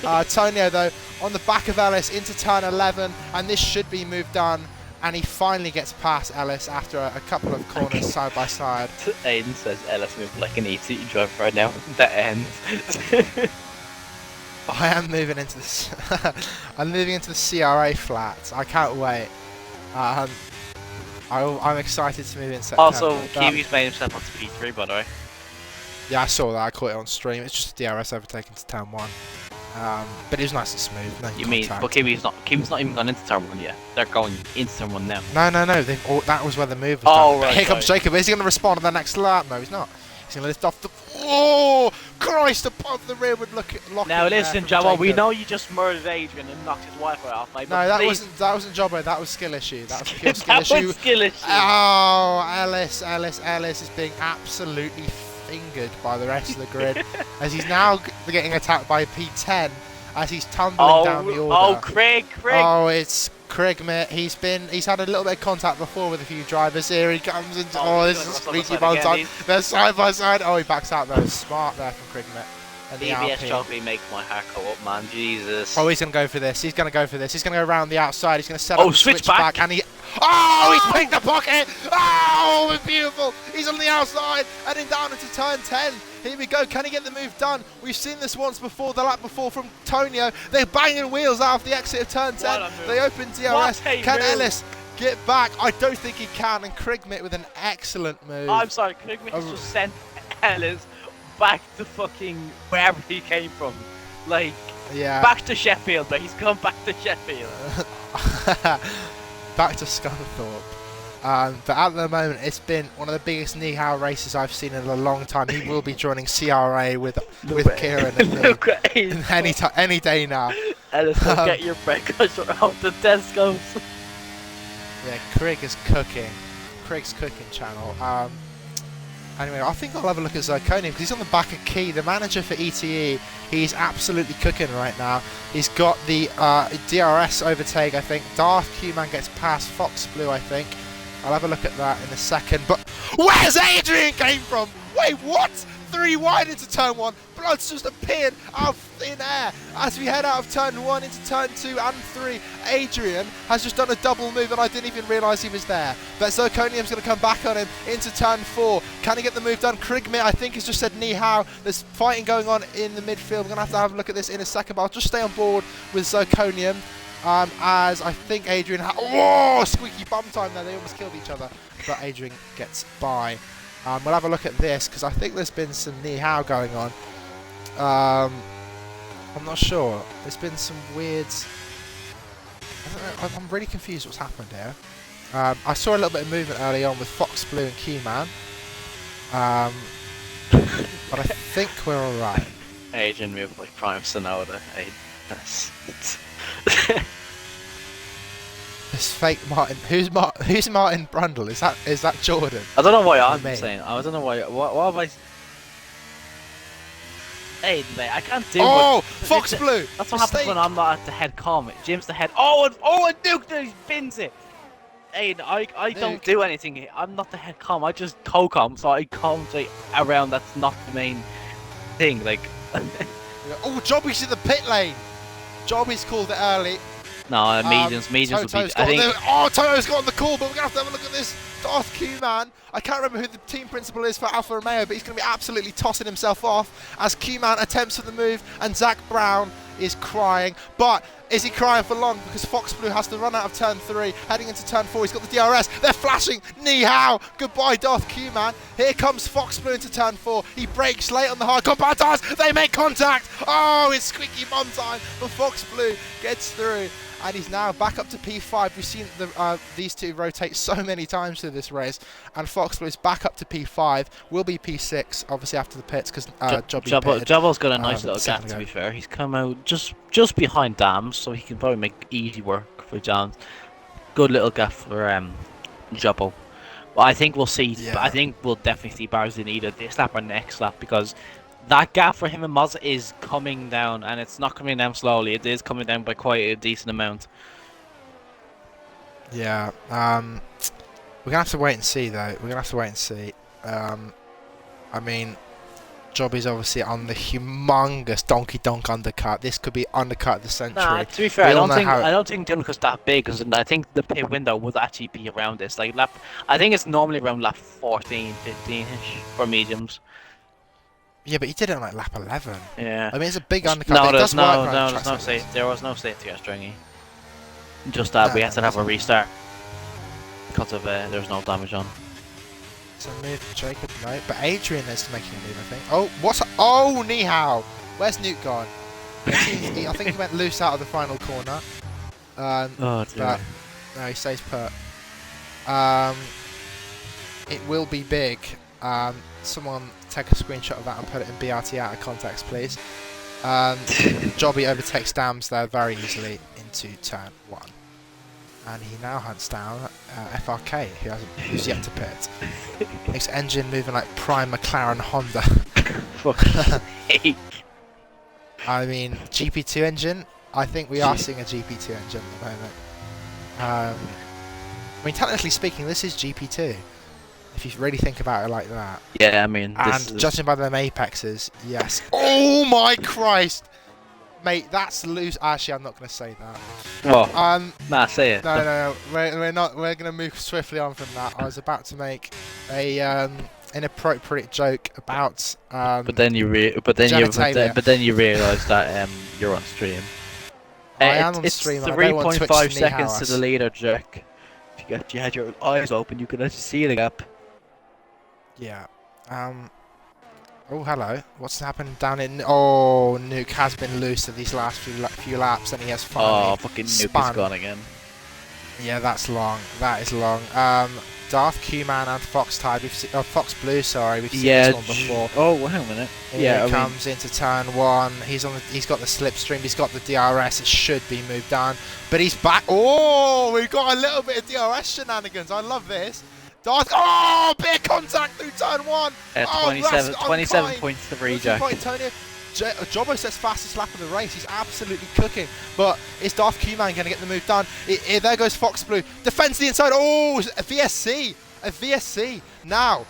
10. Tonio, though, on the back of Ellis into turn 11, and this should be move done. And he finally gets past Ellis after a couple of corners side by side. Aiden says Ellis moved like an ET driver right now. That ends. I am moving into this. I'm moving into the CRA flats. I can't wait. I'm excited to move in September. Also, Kiwi's made himself onto P3, by the way. Yeah, I saw that. I caught it on stream. It's just a DRS overtaking to turn 1. But it was nice and smooth. No You mean, but Kiwi's not even gone into turn 1 yet. They're going into turn 1 now. No. That was where the move was done. Right. Here comes Jacob. Is he going to respond on the next lap? No, he's not. He's going to lift off the... Oh, Christ, above the rear would look now listen, Jabbo, we know you just murdered Adrian and knocked his Wi-Fi off, mate. No, that wasn't Jabbo. That was skill issue. That was pure skill that issue. was skill issue. Oh, Ellis is being absolutely fingered by the rest of the grid as he's now getting attacked by P10 as he's tumbling down the order. Oh, Craig. Oh, it's Krigmit. He's had a little bit of contact before with a few drivers. Here he comes. And, this is squeaky bum time. They're side by side. Oh, he backs out though. Smart there from Krigmit. And the BBS trophy makes my heart go up, man. Jesus. Oh, he's going to go for this. He's going to go around the outside. He's going to set up the switch back. And he... Oh, he's picked the pocket. Oh, it's beautiful. He's on the outside, heading down into turn 10. Here we go. Can he get the move done? We've seen this once before, the lap before from Tonio. They're banging wheels out of the exit of turn 10. They open DRS. Can Ellis get back? I don't think he can. And Krigmit with an excellent move. I'm sorry, Krigmit has just sent Ellis back to fucking wherever he came from. Like, back to Sheffield, but he's gone back to Sheffield. Back to Scunthorpe. But at the moment, it's been one of the biggest Nihao races I've seen in a long time. He will be joining CRA with Kieran and me any day now. Ellis, get your breakfast out the Tesco's. Yeah, Craig is cooking. Craig's cooking channel. Anyway, I think I'll have a look at Zirconium because he's on the back of Key, the manager for ETE. He's absolutely cooking right now. He's got the DRS overtake, I think. Darth Q-Man gets past Fox Blue, I think. I'll have a look at that in a second. But where's Adrian came from? Wait, what? 3 wide into turn 1. Blood's just appeared out of thin air. As we head out of turn 1 into turn 2 and 3, Adrian has just done a double move and I didn't even realise he was there. But Zirconium's going to come back on him into turn 4. Can he get the move done? Krigmit, I think, has just said Ni Hao. There's fighting going on in the midfield. We're going to have a look at this in a second, but I'll just stay on board with Zirconium. As I think Adrian... Whoa! Squeaky bum time there. They almost killed each other. But Adrian gets by. We'll have a look at this because I think there's been some Ni Hao going on. I'm not sure. There's been some weird... I don't know, I'm really confused what's happened here. I saw a little bit of movement early on with Fox Blue and Q-Man. But I think we're alright. Adrian moved like Prime Sonoda. This fake Martin. Who's Martin Brundle? Is that Jordan? I don't know why I'm saying. I don't know why. What have I? Hey, mate, I can't do. Oh, Fox Blue. That's what happens when I'm not at the head com. Jim's the head. Oh, and Duke spins it. Hey, I don't do anything. I'm not the head com. I just co-com, so I commentate around. That's not the main thing. Like. Oh, Jobby's in the pit lane. Jobby's called it early. No, mediums would be. I think. Toto's got on the call, but we're gonna have to have a look at this. Darth Q-Man. I can't remember who the team principal is for Alfa Romeo, but he's going to be absolutely tossing himself off as Q-Man attempts for the move, and Zach Brown is crying, but is he crying for long? Because Fox Blue has to run out of turn 3, heading into turn 4. He's got the DRS. They're flashing. Ni hao. Goodbye, Darth Q-Man. Here comes Fox Blue into turn 4. He brakes late on the hard compound tires. They make contact. Oh, it's squeaky bum time, but Fox Blue gets through. And he's now back up to P5. We've seen these two rotate so many times through this race. And Fox Blue is back up to P5. Will be P6, obviously, after the pits, because Jabbo's got a nice little gap, to be fair. He's come out just behind Dams, so he can probably make easy work for Dams. Good little gap for Jabbo. Well, I think we'll see. Yeah. I think we'll definitely see Bars in either this lap or next lap, because that gap for him and Mazda is coming down, and it's not coming down slowly. It is coming down by quite a decent amount. Yeah, we're gonna have to wait and see, though. We're gonna have to wait and see. I mean, Jobby's obviously on the humongous donkey donk undercut. This could be undercut of the century. Nah, to be fair, I don't think the undercut's that big, because I think the pit window would actually be around this. Like I think it's normally around lap 14, 15-ish for mediums. Yeah, but he did it on like lap 11. Yeah. I mean, it's a big undercut. No, there's no safety. There was no safety at Stringy. Just that we had to have a restart because of there was no damage on. So move for Jacob, no. But Adrian is making a move, I think. Oh, what's? Oh, ni hao. Where's Newt gone? I think he went loose out of the final corner. Oh dear. But no, he stays put. It will be big. Someone take a screenshot of that and put it in BRT out of context, please. Jobby overtakes Dams there very easily into turn 1. And he now hunts down FRK, who's yet to pit. Makes engine moving like prime McLaren Honda. I mean, GP2 engine, I think we are seeing a GP2 engine at the moment. I mean, technically speaking, this is GP2. If you really think about it like that. Yeah, I mean, and judging by them apexes, yes. Oh my Christ, mate, that's loose. Actually, I'm not going to say that. Well, nah, say it. No, we're not. We're going to move swiftly on from that. I was about to make a inappropriate joke about. But then you realise that you're on stream. I am on stream. It's 3.5 seconds to the leader, Jack. If you had your eyes open, you could actually see the gap. Yeah. Oh, hello. What's happened down in... Oh, Nuke has been loose at these last few laps, and he has finally fucking spun. Nuke is gone again. Yeah, that's long. That is long. Darth Q-Man and Fox Tide. Fox Blue, sorry. We've seen this one before. Oh, hang on a minute. He comes into turn 1. He's got the slipstream. He's got the DRS. It should be moved down. But he's back. Oh, we've got a little bit of DRS shenanigans. I love this. Darth. Oh, big contact through turn 1. 27.3, Jack. Antonio. Jobbo says fastest lap of the race. He's absolutely cooking. But is Darth Q-Man going to get the move done? There goes Fox Blue. Defends the inside. Oh, a VSC. A VSC. Now,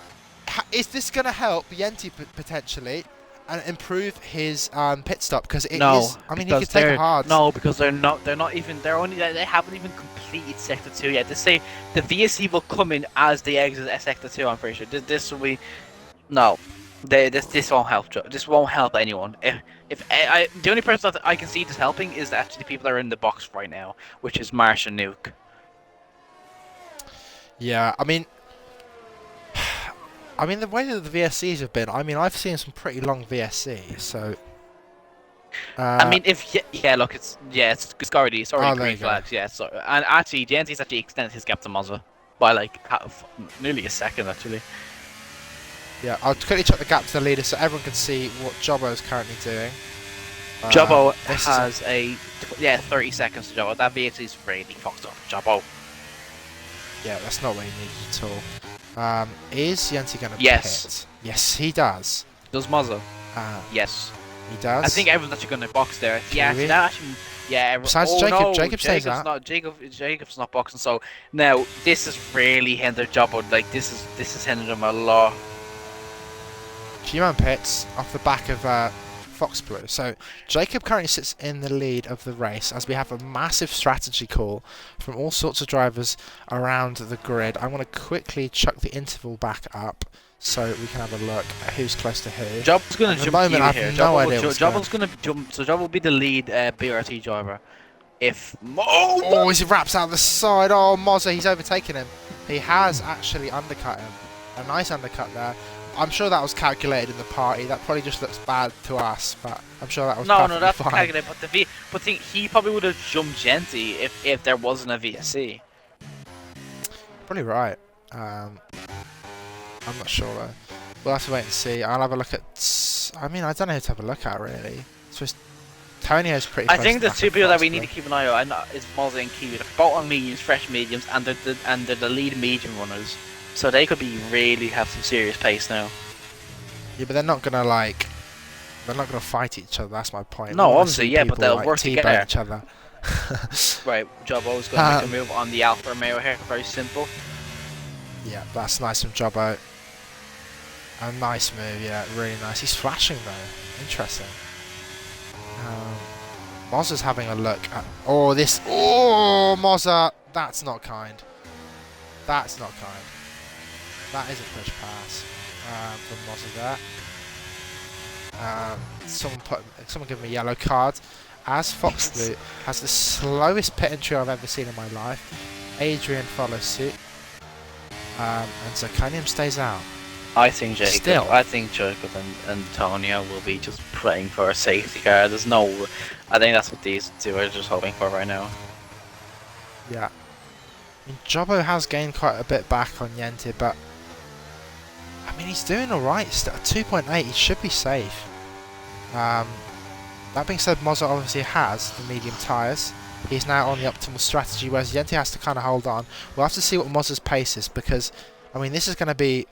is this going to help Yenti potentially and improve his pit stop? Because it is. I mean, he could take it hard. No, because they haven't even completed sector 2 yet. They say the VSC will come in as they exit sector 2. I'm pretty sure. This will be. No. This won't help. This won't help anyone. The only person that I can see this helping is actually the people that are in the box right now, which is Marsh and Nuke. Yeah, I mean, the way that the VSCs have been, I mean, I've seen some pretty long VSCs, so. I mean, look, it's already green flags, yeah. So, and actually, DNT's actually extended his gap to Mazda by like nearly a second, actually. Yeah, I'll quickly check the gap to the leader so everyone can see what Jobbo is currently doing. Jobbo has 30 seconds to Jobbo. That VSC is really fucked up, Jobbo. Yeah, that's not what he needed at all. Is Yenti going to pit? Yes, he does. Does Mazda? Yes. He does? I think everyone's actually going to box there. Besides Jacob, Jacob says that. Jacob's not boxing, so now this has really hindered Jobbo. Like, this has hindered him a lot. Q-Man pits off the back of Fox Blue. So Jacob currently sits in the lead of the race as we have a massive strategy call from all sorts of drivers around the grid. I'm going to quickly chuck the interval back up so we can have a look at who's close to who. Job's going to jump moment, I Kiwi have here. no idea what's Job's going to jump. So Job will be the lead BRT driver. If oh, he wraps out the side. Oh, Mozza, he's overtaken him. He has actually undercut him. A nice undercut there. I'm sure that was calculated in the party. That probably just looks bad to us, but I'm sure that was no, that's fine. calculated. But he probably would have jumped Genty if there wasn't a VSC. Probably right. I'm not sure though. We'll have to wait and see. I'll have a look at. I mean, I don't know who to have a look at really. So Tonio's pretty. I think the two people that we need to keep an eye on is Mozza and Kiwi. They're both on mediums, fresh mediums, and they're the lead medium runners. So they could be really have some serious pace now. Yeah, but they're not gonna they're not gonna fight each other. That's my point. No, obviously, yeah, but they'll work together. Each other. Right, Jobbo's gonna make a move on the Alfa Romeo here. Very simple. Yeah, that's nice from Jobbo. A nice move, yeah, really nice. He's flashing though. Interesting. Mozza's having a look at. Oh, this. Oh, Mozza. That's not kind. That's not kind. That is a push pass from Mozza there. Someone give me a yellow card. As Fox Blue has the slowest pit entry I've ever seen in my life. Adrian follows suit. And Zirconium stays out. I think Jacob and Antonio will be just praying for a safety car. There's no. I think that's what these two are just hoping for right now. Yeah. I mean, Jobbo has gained quite a bit back on Yenti, but I mean, he's doing alright. Still at 2.8, he should be safe. That being said, Mozza obviously has the medium tyres. He's now on the optimal strategy, whereas Yenti has to kind of hold on. We'll have to see what Mozza's pace is, because, I mean, this is going to be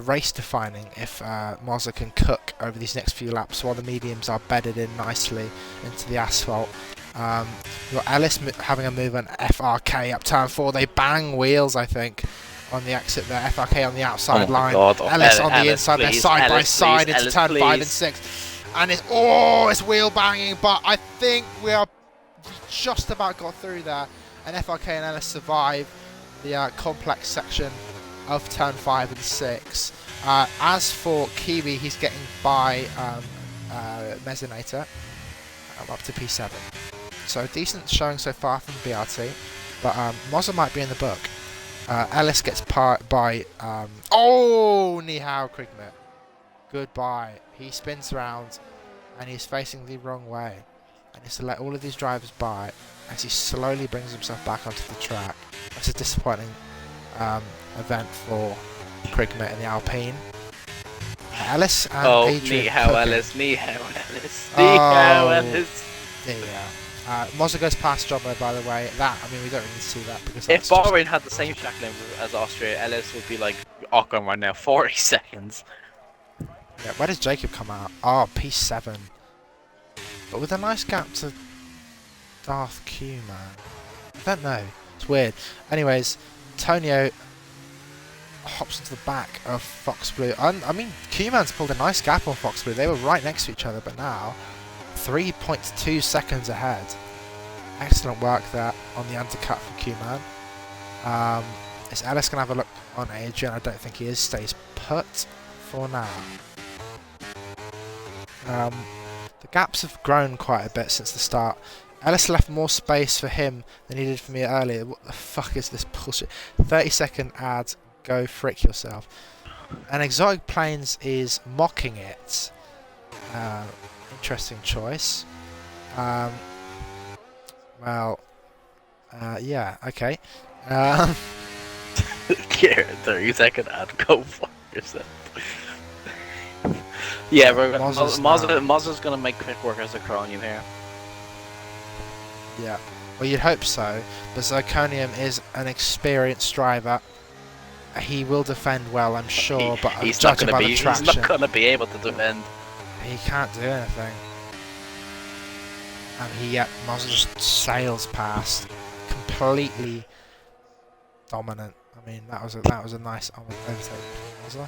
race defining if Mozza can cook over these next few laps while the mediums are bedded in nicely into the asphalt. You've got Ellis having a move on FRK up turn 4. They bang wheels, I think, on the exit there. FRK on the outside line. God. Ellis on the inside. They're side by side into turn 5 and 6. And it's wheel banging, but I think we just about got through there. And FRK and Ellis survive the complex section of turn 5 and 6. As for Kiwi, he's getting by Mezzinator up to P7. So decent showing so far from BRT, but Mozza might be in the book. Ellis gets by. Oh, ni hao, Krigmit. Goodbye. He spins round, and he's facing the wrong way. And he's to let all of these drivers by as he slowly brings himself back onto the track. That's a disappointing event for Krigmit in the Alpine. Ellis and Adrian. Ni hao Ellis. Yeah. Mozza goes past Jobbo, by the way. That, I mean, we don't really see that because if Bahrain had the same track limit as Austria, Ellis would be like Ocon right now, 40 seconds. Yeah, where does Jacob come out? Oh, P7. But with a nice gap to Darth Q, man. I don't know. It's weird. Anyways, Tonio hops into the back of Fox Blue. I mean, Q-Man's pulled a nice gap on Fox Blue. They were right next to each other, but now 3.2 seconds ahead. Excellent work there on the undercut for Q-Man. Is Ellis going to have a look on Adrian? I don't think he is. Stays put for now. The gaps have grown quite a bit since the start. Ellis left more space for him than he did for me earlier. What the fuck is this bullshit? 30-second ad. Go frick yourself. And Exotic Planes is mocking it. Interesting choice. Yeah, okay. Yeah, 30-second ad. Go fuck yourself. Yeah, Mozza's gonna make quick work as a Zirconium here. Yeah, well, you'd hope so, but Zirconium is an experienced driver. He will defend well, I'm sure, but he's not going to be able to defend. He can't do anything. And Mozza just sails past, completely dominant. I mean, that was a nice overtake from Mozza.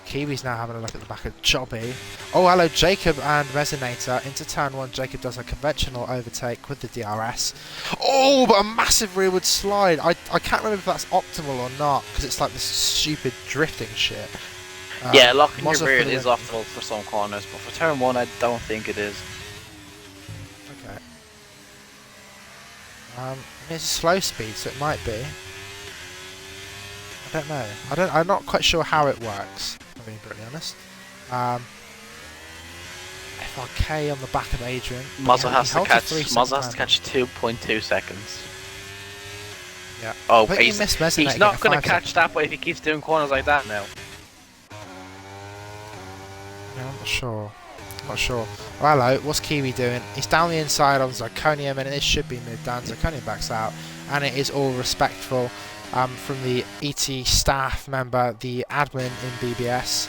Kiwi's now having a look at the back of Jobby. Oh, hello, Jacob and Resonator. Into turn 1, Jacob does a conventional overtake with the DRS. Oh, but a massive rearward slide. I can't remember if that's optimal or not, because it's like this stupid drifting shit. Yeah, locking your Mozza rear for the is win. optimal for some corners, but for turn 1 I don't think it is. Okay. I mean, it's a slow speed, so it might be. I don't know. I'm not quite sure how it works, if I'm being brutally honest. FRK on the back of Adrian. Mozza has to catch 2.2 2.2 seconds. Yeah. Oh, I think he missed Resonator he's not getting going to 5 catch that, but if he keeps doing corners like that now. Yeah, I'm not sure. Not sure. Oh, hello, what's Kiwi doing? He's down the inside on Zirconium, and it should be moved down. Zirconium backs out, and it is all respectful from the ET staff member, the admin in BBS.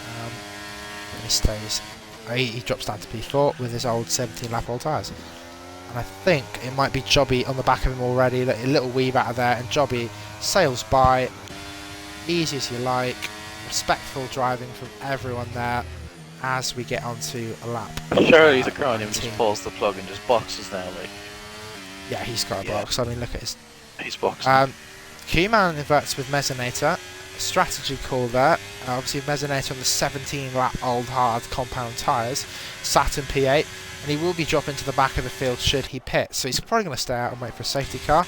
And he stays. He drops down to P4 with his old 17 lap old tyres. And I think it might be Jobby on the back of him already. A little weave out of there, and Jobby sails by. Easy as you like. Respectful driving from everyone there as we get onto a lap. Surely the Cronin just pulls the plug and just boxes now, like. Yeah, he's got a box. I mean, look at his. He's boxing. Q-Man inverts with Mesonator. Strategy call there. Obviously, Mesonator on the 17 lap old hard compound tyres. Saturn P8. And he will be dropping to the back of the field should he pit. So he's probably going to stay out and wait for a safety car.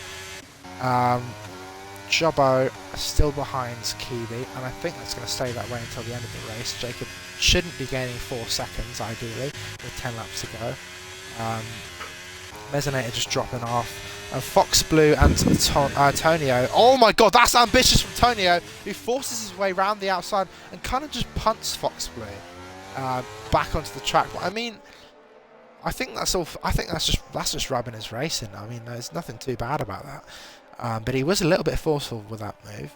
Jobbo still behind Kiwi, and I think that's going to stay that way until the end of the race. Jacob shouldn't be gaining 4 seconds, ideally, with 10 laps to go. Mesonator just dropping off. And Fox Blue and Tonio. Oh my god, that's ambitious from Tonio, who forces his way round the outside and kind of just punts Fox Blue back onto the track. But I mean, I think that's all. I think that's just rubbing his racing. I mean, there's nothing too bad about that. But he was a little bit forceful with that move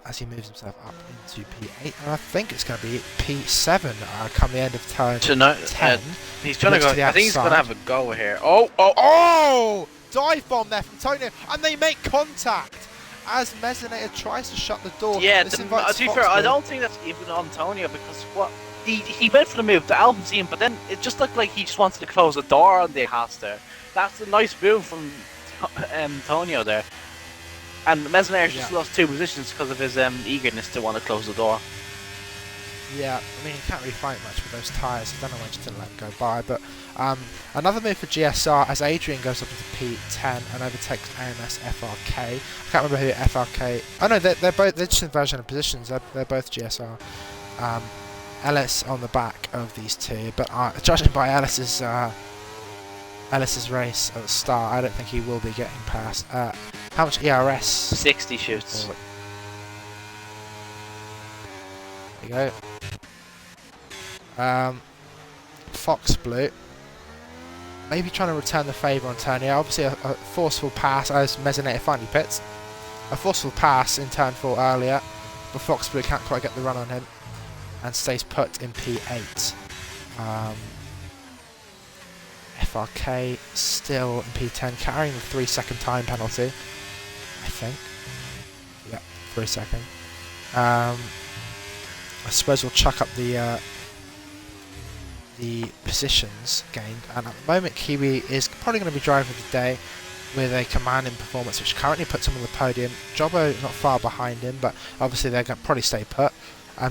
as he moves himself up into P8, and I think it's going to be P7 come the end of turn 10. He's trying to go. I think he's going to have a go here. Oh! Dive bomb there from Tonio, and they make contact as Mesonator tries to shut the door. Yeah, to be fair, I don't think that's even on Tonio, because what he went for the move, the Alpine, but then it just looked like he just wanted to close the door on the Haas there. That's a nice move from Tonio there. And Mesonator just lost 2 positions because of his eagerness to want to close the door. Yeah, I mean, he can't really fight much with those tyres. I don't know why he just didn't let him go by. But another move for GSR as Adrian goes up into P10 and overtakes AMS FRK. I can't remember who FRK... Oh no, they're just inversion of positions. They're both GSR. Ellis on the back of these two. But judging by Ellis's race at the start, I don't think he will be getting past. How much ERS? 60 shoots. There you go. Fox Blue. Maybe trying to return the favour on turn here. Obviously a forceful pass as Mesonator finally pits. A forceful pass in turn 4 earlier, but Fox Blue can't quite get the run on him and stays put in P8. FRK still in P10, carrying the 3-second time penalty, I think. Yeah, 3 second. I suppose we'll chuck up the positions gained, and at the moment Kiwi is probably going to be driving today with a commanding performance, which currently puts him on the podium. Jobbo not far behind him, but obviously they're going to probably stay put.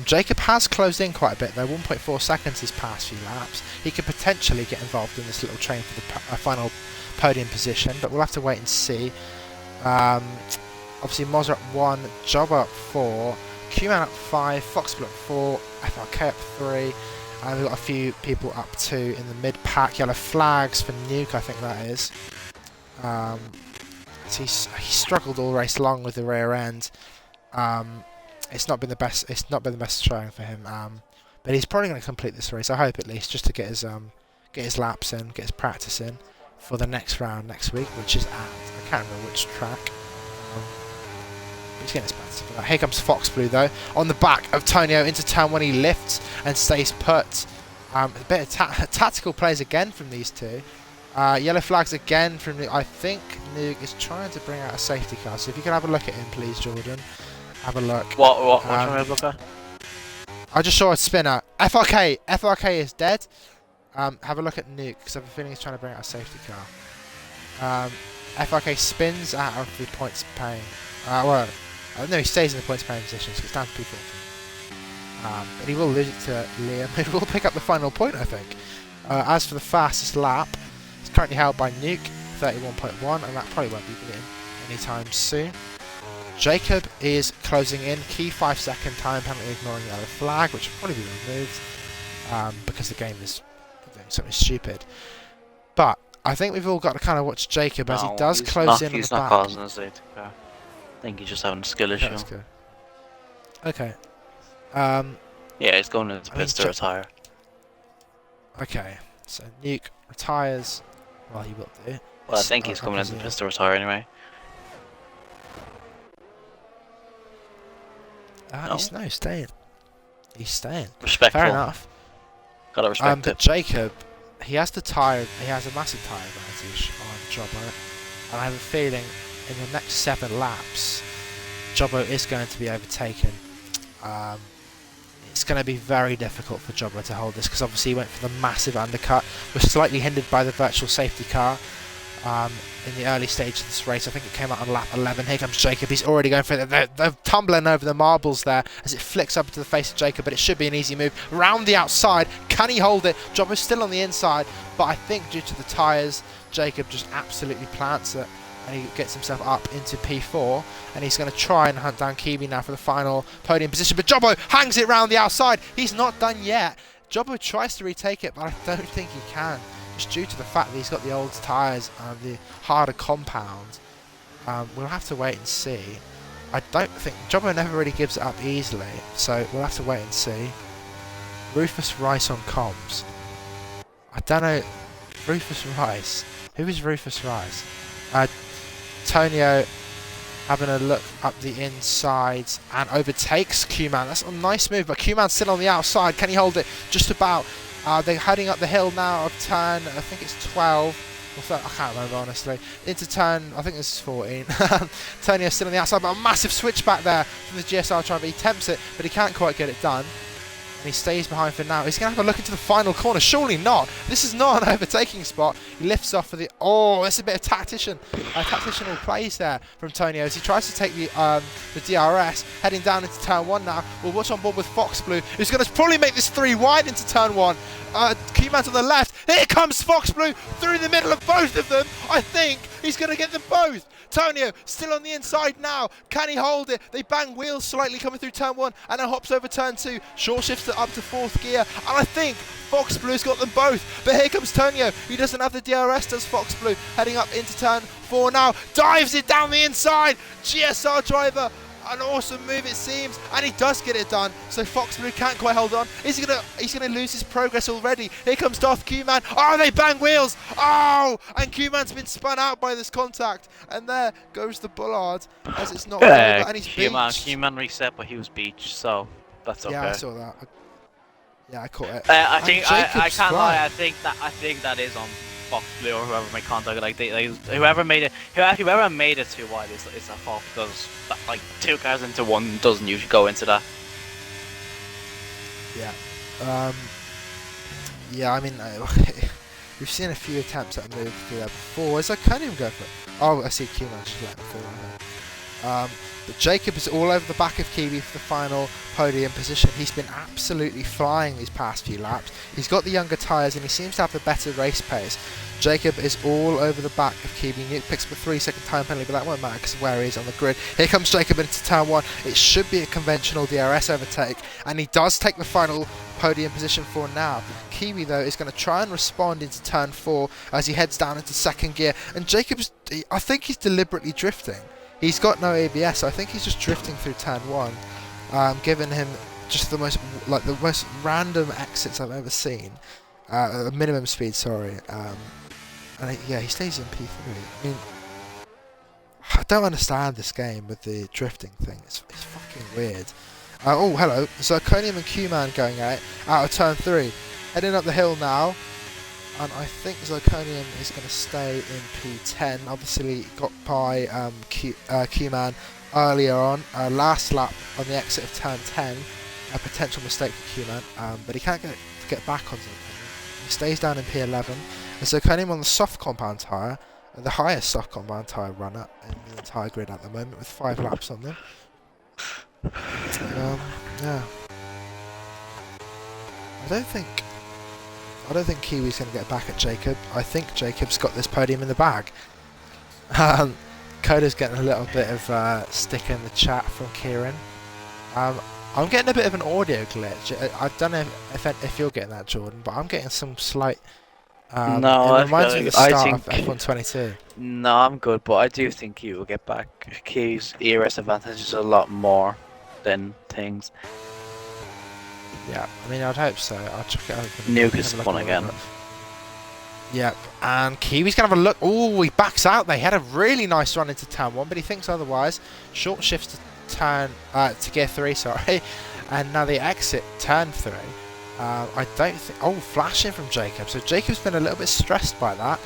Jacob has closed in quite a bit though, 1.4 seconds his past few laps. He could potentially get involved in this little train for the final podium position, but we'll have to wait and see. Obviously Mozza at 1, Jobbo at 4, Q-Man up 5, Fox Blue up 4, FRK up 3, and we've got a few people up 2 in the mid-pack. Yellow flags for Nuke, I think that is. So he struggled all race long with the rear end. It's not been the best. It's not been the best showing for him. But he's probably going to complete this race. I hope, at least, just to get his laps in, get his practice in for the next round next week, which is at, I can't remember which track. He's getting his practice for that. Here comes Fox Blue though, on the back of Tonio into turn when he lifts and stays put. A bit of tactical plays again from these two. Yellow flags again from I think Nuke is trying to bring out a safety car. So if you can have a look at him, please, Jordan. Have a look. What trying to look at? I just saw a spinner. FRK! FRK is dead. Have a look at Nuke, because I have a feeling he's trying to bring out a safety car. FRK spins out of the points paying. Well, no, he stays in the points paying position, so it's down to P14. But he will lose it to Liam, who will pick up the final point, I think. As for the fastest lap, it's currently held by Nuke, 31.1, and that probably won't be beaten anytime soon. Jacob is closing in, key 5-second time penalty ignoring the yellow flag, which will probably be removed because the game is doing something stupid. But I think we've all got to kind of watch Jacob as he does close in on the back. He's not causing a safety car. I think he's just having a skill issue. That's good. Okay. Yeah, he's going into pits to retire. Okay, so Nuke retires. Well, he will do. Well, I think he's coming into pits to retire anyway. No, he's staying. He's staying. Respectful. Fair enough. Gotta respect but it. Jacob, he has a massive tyre advantage on Jobbo, and I have a feeling in the next 7 laps, Jobbo is going to be overtaken. It's going to be very difficult for Jobbo to hold this, because obviously he went for the massive undercut, was slightly hindered by the virtual safety car in the early stage of this race. I think it came out on lap 11. Here comes Jacob. He's already going for it. They're tumbling over the marbles there as it flicks up into the face of Jacob, but it should be an easy move. Round the outside. Can he hold it? Jobbo's still on the inside, but I think due to the tyres, Jacob just absolutely plants it, and he gets himself up into P4, and he's going to try and hunt down Kiwi now for the final podium position, but Jobbo hangs it round the outside. He's not done yet. Jobbo tries to retake it, but I don't think he can, just due to the fact that he's got the old tyres and the harder compound. We'll have to wait and see. I don't think Jobbo never really gives it up easily, so we'll have to wait and see. Rufus Rice on comms. I don't know. Rufus Rice. Who is Rufus Rice? Tonio having a look up the inside and overtakes Q-Man. That's a nice move, but Q-Man's still on the outside. Can he hold it? Just about. They're heading up the hill now of turn, I think it's 12. Or 13, I can't remember honestly. Into turn, I think this is 14. Tonio's still on the outside, but a massive switchback there from the GSR driver. He tempts it, but he can't quite get it done. And he stays behind for now. He's going to have a look into the final corner. Surely not. This is not an overtaking spot. He lifts off for the... Oh, that's a bit of tactitional plays there from Tonio as he tries to take the DRS. Heading down into turn 1 now. We'll watch on board with Fox Blue, who's going to probably make this 3 wide into turn 1. Q-Man's on the left. Here comes Fox Blue through the middle of both of them. I think he's going to get them both. Tonio still on the inside now. Can he hold it? They bang wheels slightly coming through turn 1 and then hops over turn 2. Short shifts it up to 4th gear. And I think Fox Blue's got them both. But here comes Tonio. He doesn't have the DRS, does Fox Blue. Heading up into turn 4 now. Dives it down the inside. GSR driver. An awesome move it seems, and he does get it done. So Fox Blue can't quite hold on. He's gonna lose his progress already. Here comes Darth Q-Man. Oh, they bang wheels. Oh, and Q-Man's been spun out by this contact, and there goes the Bullard as it's not over, and he's beached. Q-Man reset, but he was beached, so that's okay. Yeah, I saw that. Yeah, I caught it. I can't lie. I think that is on Fox Blue or whoever made contact. Like whoever made it too wide is a fault, because like 2 cars into one doesn't usually go into that. Yeah. Yeah. I mean, we've seen a few attempts at a move through there before. Is I can't even go for it. Oh, I see Q-Man just letting it fall. But Jacob is all over the back of Kiwi for the final podium position. He's been absolutely flying these past few laps. He's got the younger tyres and he seems to have the better race pace. Jacob is all over the back of Kiwi. Nuke picks up a 3-second time penalty, but that won't matter because of where he is on the grid. Here comes Jacob into turn 1. It should be a conventional DRS overtake, and he does take the final podium position for now. Kiwi, though, is going to try and respond into turn 4 as he heads down into 2nd gear. And Jacob's, I think he's deliberately drifting. He's got no ABS, so I think he's just drifting through turn 1, giving him just the most random exits I've ever seen. Minimum speed, sorry. Yeah, he stays in P3. I mean, I don't understand this game with the drifting thing. It's fucking weird. Oh, hello. Zirconium and Q-Man going out of turn 3. Heading up the hill now. And I think Zirconium is going to stay in P10. Obviously got by Q-Man earlier on. Last lap on the exit of turn 10. a potential mistake for Q-Man, but he can't get back onto the podium. He stays down in P11, and so Cunningham on the soft compound tyre, the highest soft compound tyre runner in the entire grid at the moment, with 5 laps on them. Yeah. I don't think Kiwi's going to get back at Jacob. I think Jacob's got this podium in the bag. Coda's getting a little bit of stick in the chat from Kieran. I'm getting a bit of an audio glitch. I don't know if you're getting that, Jordan, but I'm getting some slight. No, it reminds me of the start of F122. No, I'm good, but I do think he will get back. Key's ERS advantage is a lot more than things. Yeah, I mean, I'd hope so. I'll check it out. Nuke is fun again. Yep, and Kiwi's going to have a look. Oh, he backs out. They had a really nice run into turn 1, but he thinks otherwise. Short shifts to gear 3, sorry. And now they exit turn 3. I don't think... Oh, flashing from Jacob. So Jacob's been a little bit stressed by that.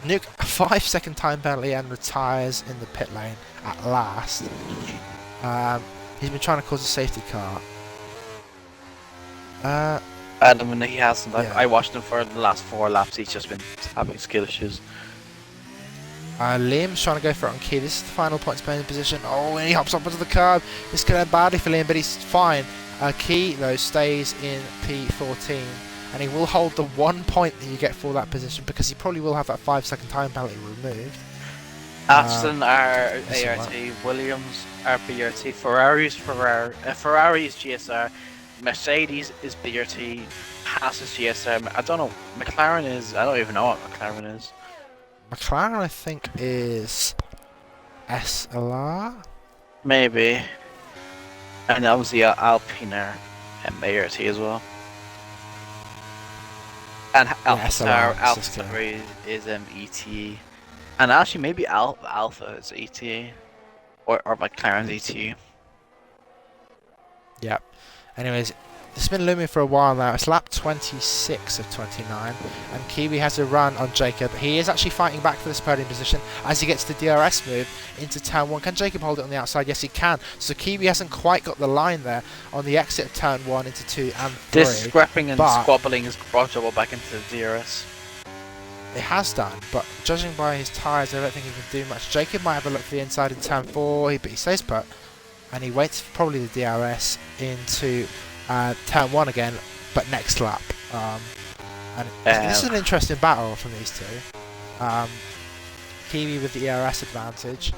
Nuke, a 5-second time penalty, and retires in the pit lane at last. He's been trying to cause a safety car. Adam, he hasn't. Yeah. I watched him for the last 4 laps. He's just been having skill issues. Liam's trying to go for it on Key. This is the final points playing position. Oh, and he hops up onto the curb. This could end badly for Liam, but he's fine. Key, though, stays in P14, and he will hold the 1 point that you get for that position, because he probably will have that 5-second time penalty removed. Aston are ART, Williams are BRT, Ferrari's GSR, Mercedes is BRT, Haas is GSR. I don't know. McLaren is. I don't even know what McLaren is. McLaren, I think, is SLR. Maybe. And obviously Alpine are ART as well. And Alpha is ETE. And actually maybe Alpha is ETE. Or McLaren's ETE. Yep. Anyways, it's been looming for a while now. It's lap 26 of 29, and Kiwi has a run on Jacob. He is actually fighting back for this podium position as he gets the DRS move into turn 1. Can Jacob hold it on the outside? Yes, he can. So Kiwi hasn't quite got the line there on the exit of turn 1 into 2 and 3. This scrapping and squabbling has brought trouble back into the DRS. It has done, but judging by his tyres, I don't think he can do much. Jacob might have a look for the inside in turn 4, but he stays put, and he waits for probably the DRS into turn 1 again, but next lap. This is an interesting battle from these two. Kiwi with the ERS advantage.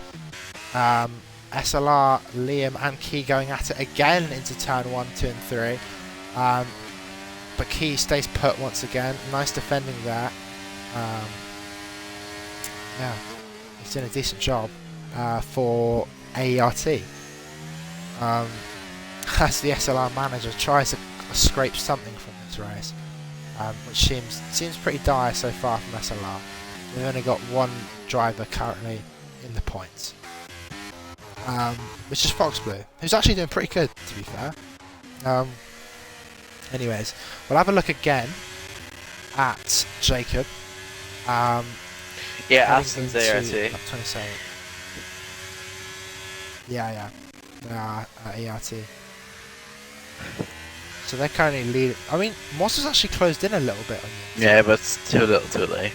SLR, Liam and Key going at it again into turn 1, 2 and 3. But Key stays put once again. Nice defending there. Yeah, he's doing a decent job for AERT. As the SLR manager tries to scrape something from this race, which seems pretty dire so far from SLR. We've only got one driver currently in the points, which is Foxblue, who's actually doing pretty good, to be fair. Anyways, we'll have a look again at Jacob. Yeah, Aston's there too. 27. Yeah. ERT. So they're currently leading. I mean, Moss has actually closed in a little bit on you. Yeah, but it's too little too late.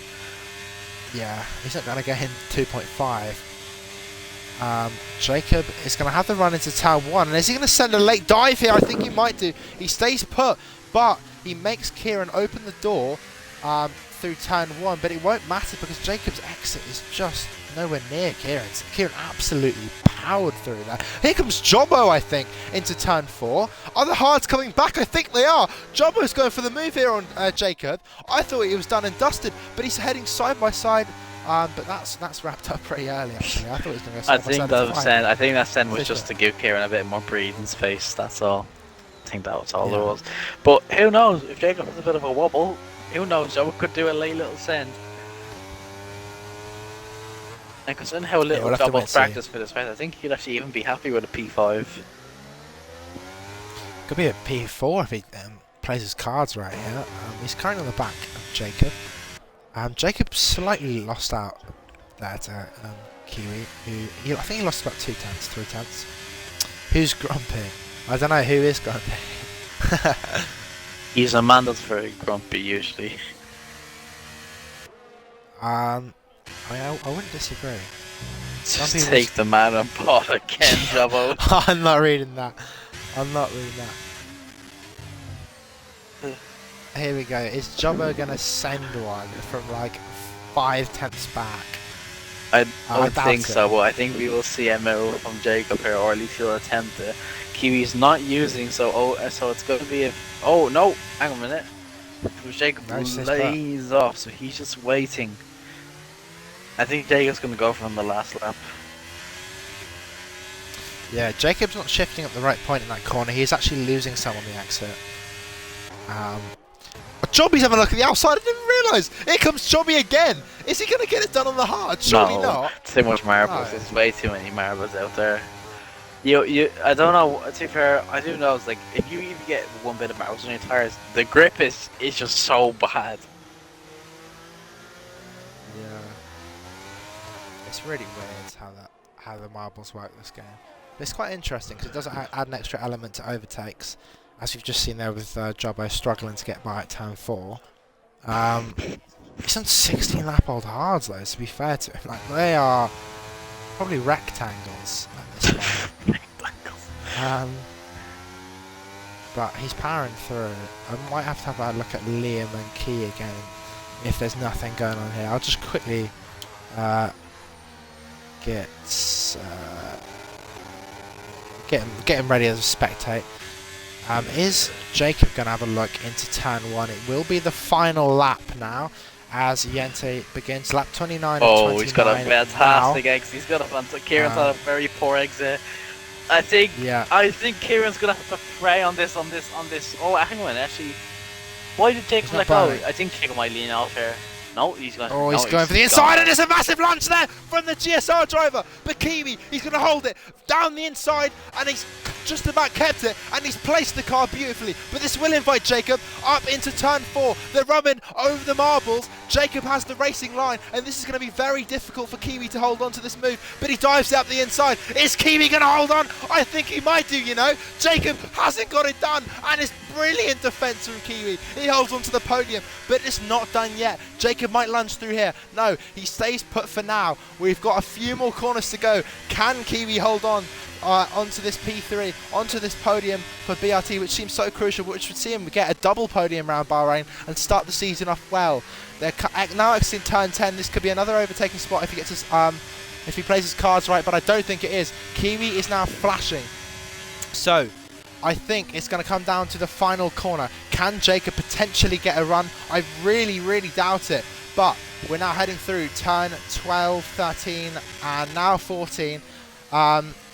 Yeah, he's not going to get in 2.5. Jacob is going to have the run into turn 1. And is he going to send a late dive here? I think he might do. He stays put, but he makes Kieran open the door through turn 1. But it won't matter because Jacob's exit is just nowhere near Kieran's. Kieran absolutely powered through that. Here comes Jobbo, I think, into turn 4. Are the hards coming back? I think they are. Jobbo's going for the move here on Jacob. I thought he was done and dusted, but he's heading side by side. But that's wrapped up pretty early, actually. I thought he was going to go side by side. I think that send was just to give Kieran a bit more breathing space. That's all. I think that was all there was. But who knows? If Jacob has a bit of a wobble, who knows? Jobbo could do a late little send. And considering how little Jobbo's practice for this race, I think he'd actually even be happy with a P5. Could be a P4 if he plays his cards right here. He's currently on the back of Jacob. Jacob slightly lost out there to Kiwi, who I think he lost about 2 tenths, 3 tenths. Who's grumpy? I don't know who is grumpy. He's a man that's very grumpy usually. I mean, I wouldn't disagree. Just people take the man on ball again, Jobbo. I'm not reading that. I'm not reading that. Here we go. Is Jobbo gonna send one from like 5/10 back? I don't doubt think it. so, but I think we will see a move from Jacob here, or at least he'll attempt it. Kiwi's not using, so it's going to be a... Oh, no! Hang on a minute. Jacob lays off, so he's just waiting. I think Jacob's going to go for on the last lap. Yeah, Jacob's not shifting at the right point in that corner. He's actually losing some on the exit. Jobby's having a look at the outside. I didn't realise. Here comes Jobby again. Is he going to get it done on the hard? Surely not. Too much marbles. No. There's way too many marbles out there. I don't know. To be fair, I do know. It's like if you even get one bit of marbles on your tires, the grip is just so bad. Yeah. It's really weird how the marbles work this game. But it's quite interesting because it does add an extra element to overtakes, as you've just seen there with Jobbo struggling to get by at turn 4. He's on 16 lap old hards though, to be fair to him. Like, they are probably rectangles at this point. But he's powering through. I might have to have a look at Liam and Key again if there's nothing going on here. I'll just quickly get him ready as a spectate. Is Jacob going to have a look into turn 1? It will be the final lap now as Yente begins lap 29 of 29. Oh, he's got a fantastic exit. He's got a fantastic... Kieran's had a very poor exit. I think Kieran's going to have to pray on this. Oh, hang on, actually. Why did Jacob let go? I think Jacob might lean off here. No, he's going. Oh, he's going for the inside, and there's a massive launch there from the GSR driver. But Kiwi, he's going to hold it down the inside, and he's just about kept it, and he's placed the car beautifully. But this will invite Jacob up into turn 4. They're rubbing over the marbles. Jacob has the racing line, and this is going to be very difficult for Kiwi to hold on to this move. But he dives up the inside. Is Kiwi going to hold on? I think he might do, you know. Jacob hasn't got it done, and it's brilliant defense from Kiwi. He holds on to the podium, but it's not done yet. Jacob might lunge through here. No, he stays put for now. We've got a few more corners to go. Can Kiwi hold on onto this P3, onto this podium for BRT, which seems so crucial, which would see him get a double podium around Bahrain and start the season off well. They're now exiting turn 10. This could be another overtaking spot if he gets his, if he plays his cards right, but I don't think it is. Kiwi is now flashing. So I think it's going to come down to the final corner. Can Jacob potentially get a run? I really, really doubt it. But we're now heading through turn 12, 13, and now 14.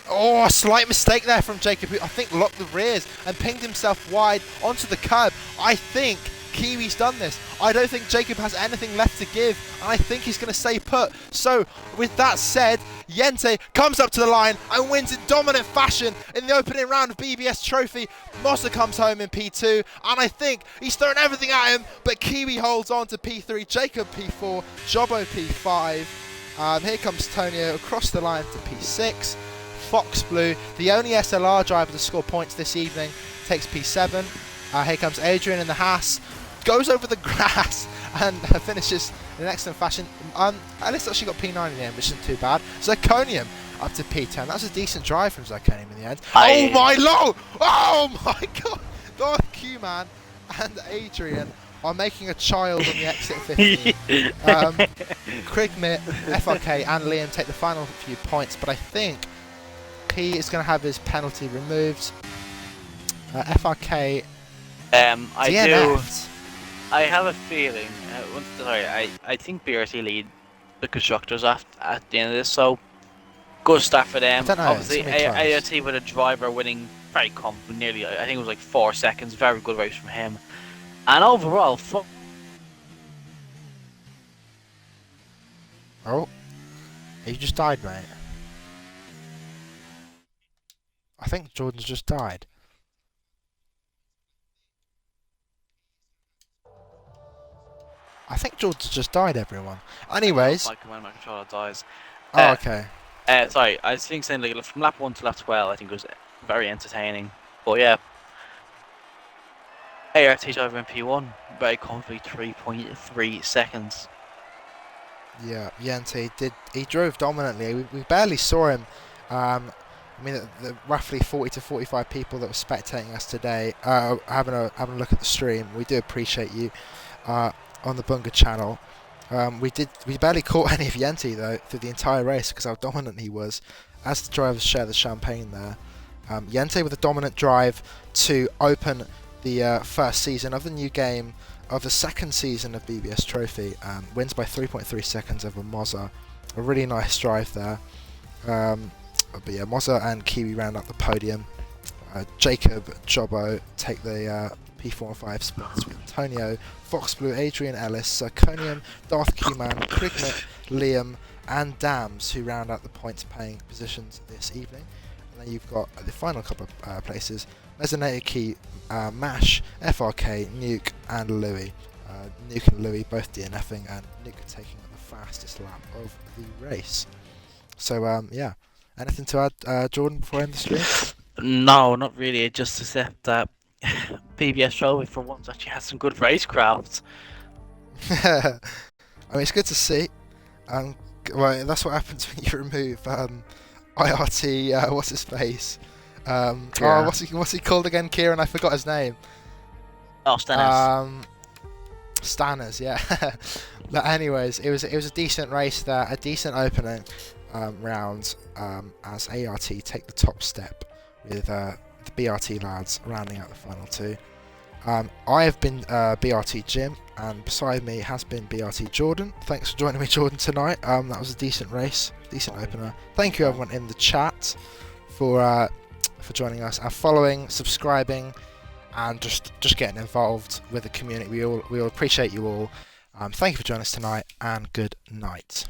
Oh, a slight mistake there from Jacob, who I think locked the rears and pinged himself wide onto the curb. I think Kiwi's done this. I don't think Jacob has anything left to give, and I think he's going to stay put. So, with that said, Yente comes up to the line and wins in dominant fashion in the opening round of BBS Trophy. Mossa comes home in P2, and I think he's throwing everything at him, but Kiwi holds on to P3, Jacob P4, Jobbo P5. Here comes Tonio across the line to P6. Fox Blue, the only SLR driver to score points this evening, takes P7. Here comes Adrian in the Haas, goes over the grass and finishes in an excellent fashion. Alice actually got P9 in the end, which isn't too bad. Zirconium up to P10. That's a decent drive from Zirconium in the end. Oh my lord! Oh my god! Darth Q-Man and Adrian are making a child on the exit 15. Krigmit, FRK and Liam take the final few points, but I think he is going to have his penalty removed. FRK I have a feeling. I think BRT lead the constructors at the end of this, so good start for them. Obviously, ART with a driver winning very comfortably, nearly. I think it was like 4 seconds. Very good race from him, and overall. Oh, he just died, mate. I think Jordan's just died. I think Jordan's just died, everyone. Anyways. My controller dies. Oh, okay. Sorry, I was saying like from lap 1 to lap 12, I think it was very entertaining. But yeah. ART driver in P1, very comfortably 3.3 seconds. Yeah, Yente did. He drove dominantly. We barely saw him. I mean, the roughly 40 to 45 people that were spectating us today, having a look at the stream. We do appreciate you on the Bunga channel. We barely caught any of Yente though through the entire race because how dominant he was. As the drivers share the champagne there, Yente with a dominant drive to open the first season of the new game of the second season of BBS Trophy, wins by 3.3 seconds over Mozza. A really nice drive there. But yeah, Mozza and Kiwi round up the podium. Jacob, Jobbo take the P4 and 5 spots with Antonio, Foxblue, Adrian Ellis, Zirconium, Darth Keyman, Krignet, Liam and Dams who round out the points paying positions this evening. And then you've got the final couple of places, Mesonator Key, Mash, FRK, Nuke and Louis. Nuke and Louis both DNFing and Nuke taking the fastest lap of the race. So yeah, anything to add, Jordan, before I end the stream? No, not really. Just accept that BBS Trophy for once actually has some good racecraft. I mean, it's good to see. Well, that's what happens when you remove IRT. What's his face? Yeah. Oh, what's he called again? Kieran, I forgot his name. Oh, Stennis. Stanners, yeah. But anyways, it was a decent race there, a decent opening round as ART take the top step with the BRT lads rounding out the final two. I have been BRT Jim, and beside me has been BRT Jordan. Thanks for joining me, Jordan, tonight. That was a decent race, decent opener. Thank you everyone in the chat for joining us and following, subscribing, and just getting involved with the community. We all appreciate you all. Thank you for joining us tonight, and good night.